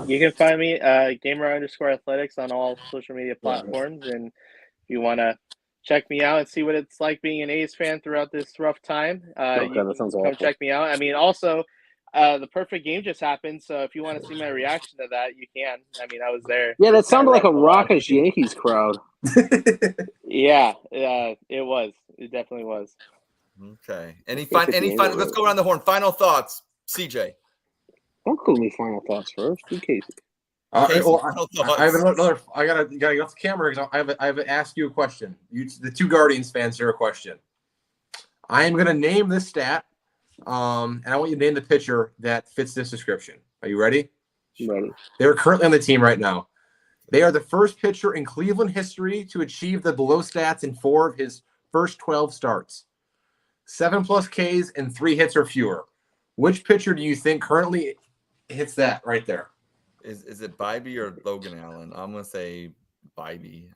You can find me gamer_athletics on all social media platforms. And if you want to check me out and see what it's like being an A's fan throughout this rough time, that sounds awful. come check me out. I mean, also, the perfect game just happened, so if you want to see my reaction to that, you can. I mean, I was there. Yeah, that sounded like a raucous Yankees crowd. Yeah, it was. It definitely was. Okay. Any final? Let's go around the horn. Final thoughts, CJ. Don't call me final thoughts first. In case. Casey, I have another. I gotta get off the camera because I have to ask you a question. The two Guardians fans here a question. I am gonna name this stat, and I want you to name the pitcher that fits this description. Are you ready? Ready. They're currently on the team right now. They are the first pitcher in Cleveland history to achieve the below stats in 4 of his first 12 starts. 7+ Ks and 3 hits or fewer. Which pitcher do you think currently hits that right there? Is it Bybee or Logan Allen? I'm gonna say Bybee.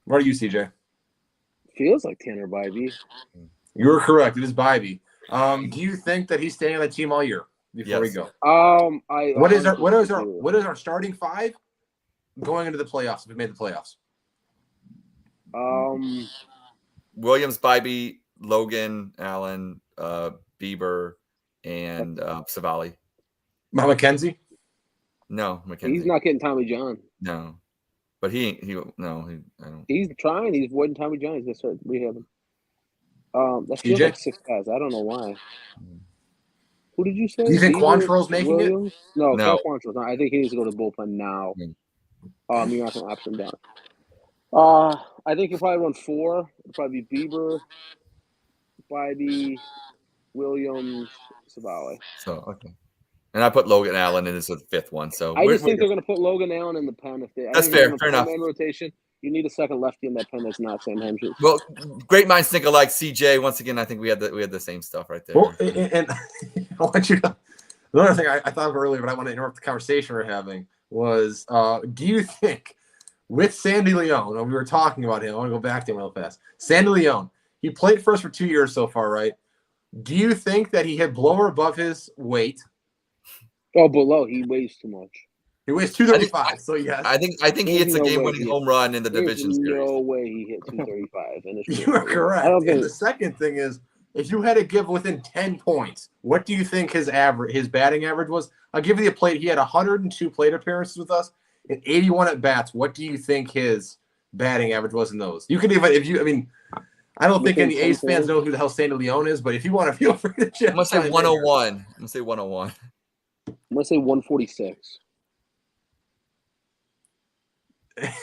What are you, CJ? Feels like Tanner Bybee. You're correct. It is Bybee. Do you think that he's staying on the team all year? Before we go, what is our starting 5 going into the playoffs? If we made the playoffs. Williams, Bybee, Logan Allen, Bieber, and Savali. McKenzie? No, McKenzie. He's not getting Tommy John. No, but I don't. He's trying. He's avoiding Tommy John. He's gonna start rehabbing. That feels TJ? like 6 guys. I don't know why. Who did you say? Do you think Quantrill's making Williams? it? No, No. Quantrill's not. I think he needs to go to the bullpen now. You're not gonna option down. I think he'll probably run 4. It'll probably be Bieber, Bybee, Williams, Savali. So okay. And I put Logan Allen in as the 5th one. So I just think they're going to put Logan Allen in the pen. That's fair. Fair enough. Rotation. You need a second lefty in that pen that's not Sam Hendricks. Well, great minds think alike. CJ, once again, I think we had the same stuff right there. Well, and I want you to. Another thing I thought of earlier, but I want to interrupt the conversation we're having was: do you think with Sandy Leon, we were talking about him? I want to go back to him real fast. Sandy Leon, he played for us for 2 years so far, right? Do you think that he hit below or above his weight? Oh, below. He weighs too much. He weighs 235. So yes, I think he hits a game-winning home run in the division series. No way he hit 235. You are correct. And the second thing is, if you had to give within 10 points, what do you think his batting average was? I'll give you the plate. He had 102 plate appearances with us and 81 at bats. What do you think his batting average was in those? You can even I don't think any A's fans know who the hell Sandy Leon is, but if you want to feel free to check. I'm gonna say 101. I'm gonna say 101. I'm gonna say 146. I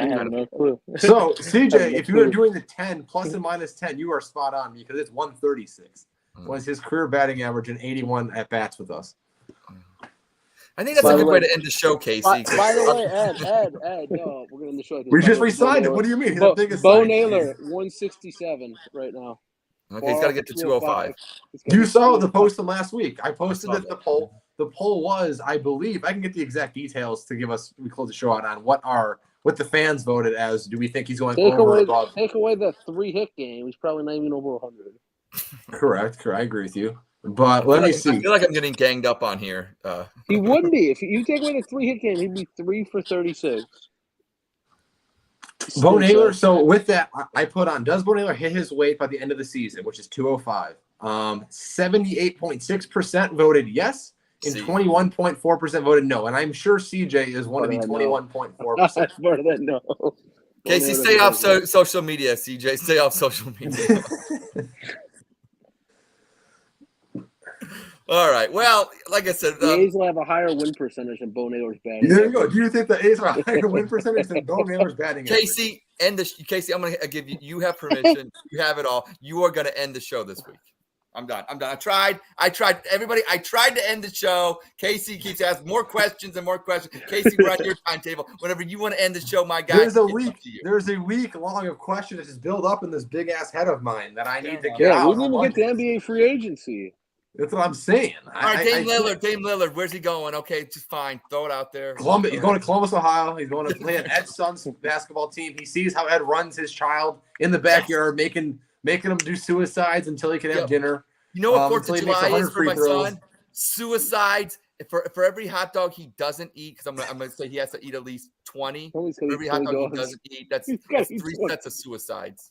have no clue. So, CJ, if you were doing the 10 plus and minus 10, you are spot on because it's 136 was his career batting average and 81 at bats with us. I think that's a good way to end the show, Casey. By the way, Ed, no, we're gonna end the show. We just re-signed him. What do you mean? Bo Naylor, 167 right now. Okay, he's got to get to 205. You saw the post from last week. I posted the poll. The poll was, I believe, I can get the exact details to give us. We close the show out on what the fans voted as. Do we think he's going over or above? Take away the 3-hit game. He's probably not even over 100. Correct. I agree with you. But let me see. I feel like I'm getting ganged up on here. He wouldn't be. If you take away the 3-hit game, he'd be 3 for 36. Bo Naylor. So with that, I put on, does Bo Naylor hit his weight by the end of the season, which is 205? 78.6% voted yes, and 21.4% voted no. And I'm sure CJ is one of the 21.4%. That's more than no. Casey, stay off social media. CJ, stay off social media. All right. Well, like I said, The A's will have a higher win percentage than Bo Naylor's batting. There you go. Do you think the A's are a higher win percentage than Bo Naylor's batting average? Casey, Casey, I'm going to give you. You have permission. You have it all. You are going to end the show this week. I'm done. I tried. Everybody, I tried to end the show. Casey keeps asking more questions and more questions. Casey, we're on your timetable. Whenever you want to end the show, my guy. There's a week long of questions that just build up in this big ass head of mine that I need to get out. We need to get the NBA free agency. That's what I'm saying. All right, Dame Lillard. Where's he going? Okay, just fine. Throw it out there. Columbus. He's going to Columbus, Ohio. He's going to play on Ed's son's basketball team. He sees how Ed runs his child in the backyard, making him do suicides until he can have dinner. You know what 4th of July is for my son? Suicides. For every hot dog he doesn't eat, because I'm gonna say he has to eat at least 20. For every hot dog he doesn't eat, that's 3 sets of suicides.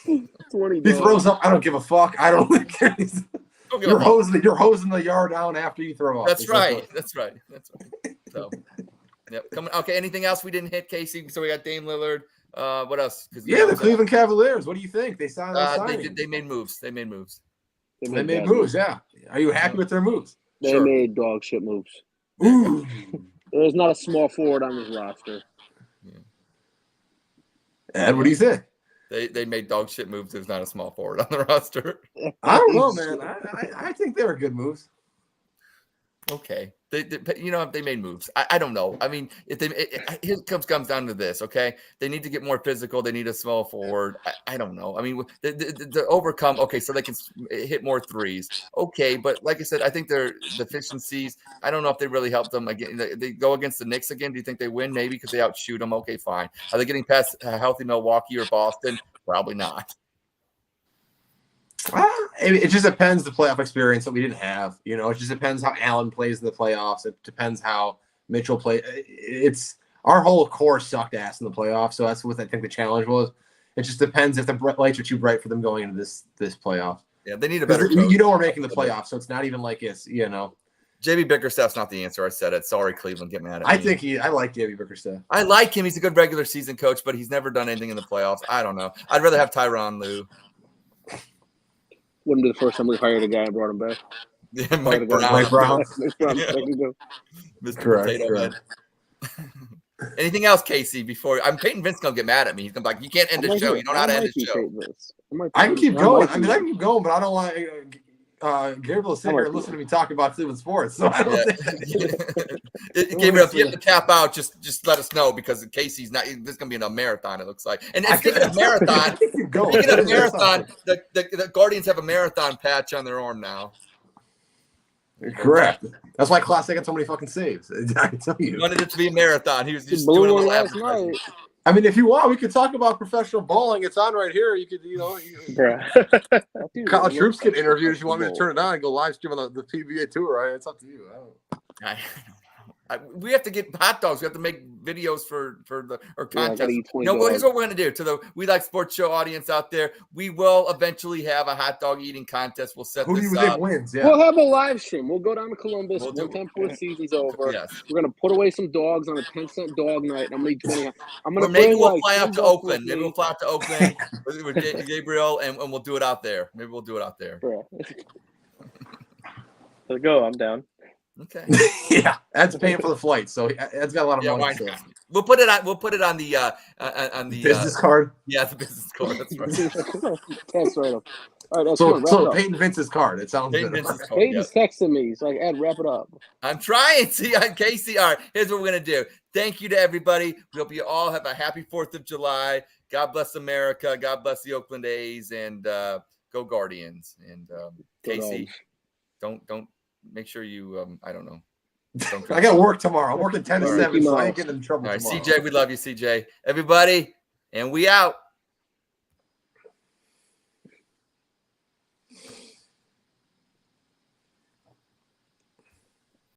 20. He throws up. I don't give a fuck. I don't care. You're hosing the yard down after you throw up. That's right. So, yep. Okay. Anything else we didn't hit, Casey? So we got Dame Lillard. What else? The Cleveland Cavaliers. What do you think? They signed. They made moves. They made moves. Yeah. Are you happy with their moves? They made dog shit moves. Ooh. There's not a small forward on this roster. Yeah. Ed, what do you think? They made dog shit moves. There's not a small forward on the roster. I don't know, man. I think they were good moves. Okay. They made moves. I don't know. I mean, it comes down to this, okay? They need to get more physical. They need a small forward. I don't know. I mean, to overcome, okay, so they can hit more threes. Okay, but like I said, I think their deficiencies, I don't know if they really help them. Again, they go against the Knicks again. Do you think they win? Maybe because they outshoot them. Okay, fine. Are they getting past healthy Milwaukee or Boston? Probably not. It just depends the playoff experience that we didn't have. It just depends how Allen plays in the playoffs. It depends how Mitchell plays. It's our whole core sucked ass in the playoffs, so that's what I think the challenge was. It just depends if the lights are too bright for them going into this playoff. Yeah, they need a better coach. We're making the playoffs, so it's not even like it's JB Bickerstaff's not the answer. I said it. Sorry, Cleveland. Get mad at me. I like JB Bickerstaff. I like him. He's a good regular season coach, but he's never done anything in the playoffs. I don't know. I'd rather have Tyronn Lue. Wouldn't be the first time we hired a guy and brought him back. Yeah, Mike Brown. Yeah. Mr. Correct. Potato Head. Anything else, Casey? Before Peyton Vince gonna get mad at me. He's gonna be like, "You can't end the show. You know how to end the show." I can keep going. I can keep going, but I don't want Gabriel is sitting here and listening to me talk about Cleveland sports. So I don't think Gabriel, if you have to tap out, just let us know, because Casey's not. This is gonna be a marathon. It looks like. And speaking of marathon, the Guardians have a marathon patch on their arm now. Correct. That's why Classic got so many fucking saves. I can tell you. He wanted it to be a marathon. He was just doing a little last night. I mean, if you want, we could talk about professional bowling. It's on right here. You could, College Troops get interviewed. If you want me to turn it on and go live stream on the PBA tour, right? It's up to you. We have to get hot dogs. We have to make videos for our contest. Here's what we're going to do to the We Like Sports Show audience out there. We will eventually have a hot dog eating contest. We'll set Who this do you up. think wins? Yeah. We'll have a live stream. We'll go down to Columbus. One time before the season's over. Yes. We're gonna put away some dogs on a 10-cent dog night. I'm gonna eat 20. Maybe we'll fly out to Oakland. Maybe we'll fly out to Oakland with Gabriel, and we'll do it out there. Maybe we'll do it out there. Let's go. I'm down. Okay. Yeah, Ed's paying for the flight, so Ed's got a lot of money. So. We'll put it on the business card. Yeah, the business card. That's right. That's right. All right. So Peyton Vince's card. It sounds Peyton good. Vince's card. Peyton's texting me. He's like, Ed, wrap it up. I'm trying. See, Casey. All right. Here's what we're gonna do. Thank you to everybody. We hope you all have a happy 4th of July. God bless America. God bless the Oakland A's, and go Guardians. And Casey, don't. Make sure you, I don't know. I got work tomorrow. I'm working 10 to 7, so I ain't getting in trouble tomorrow. CJ, we love you, CJ. Everybody, and we out.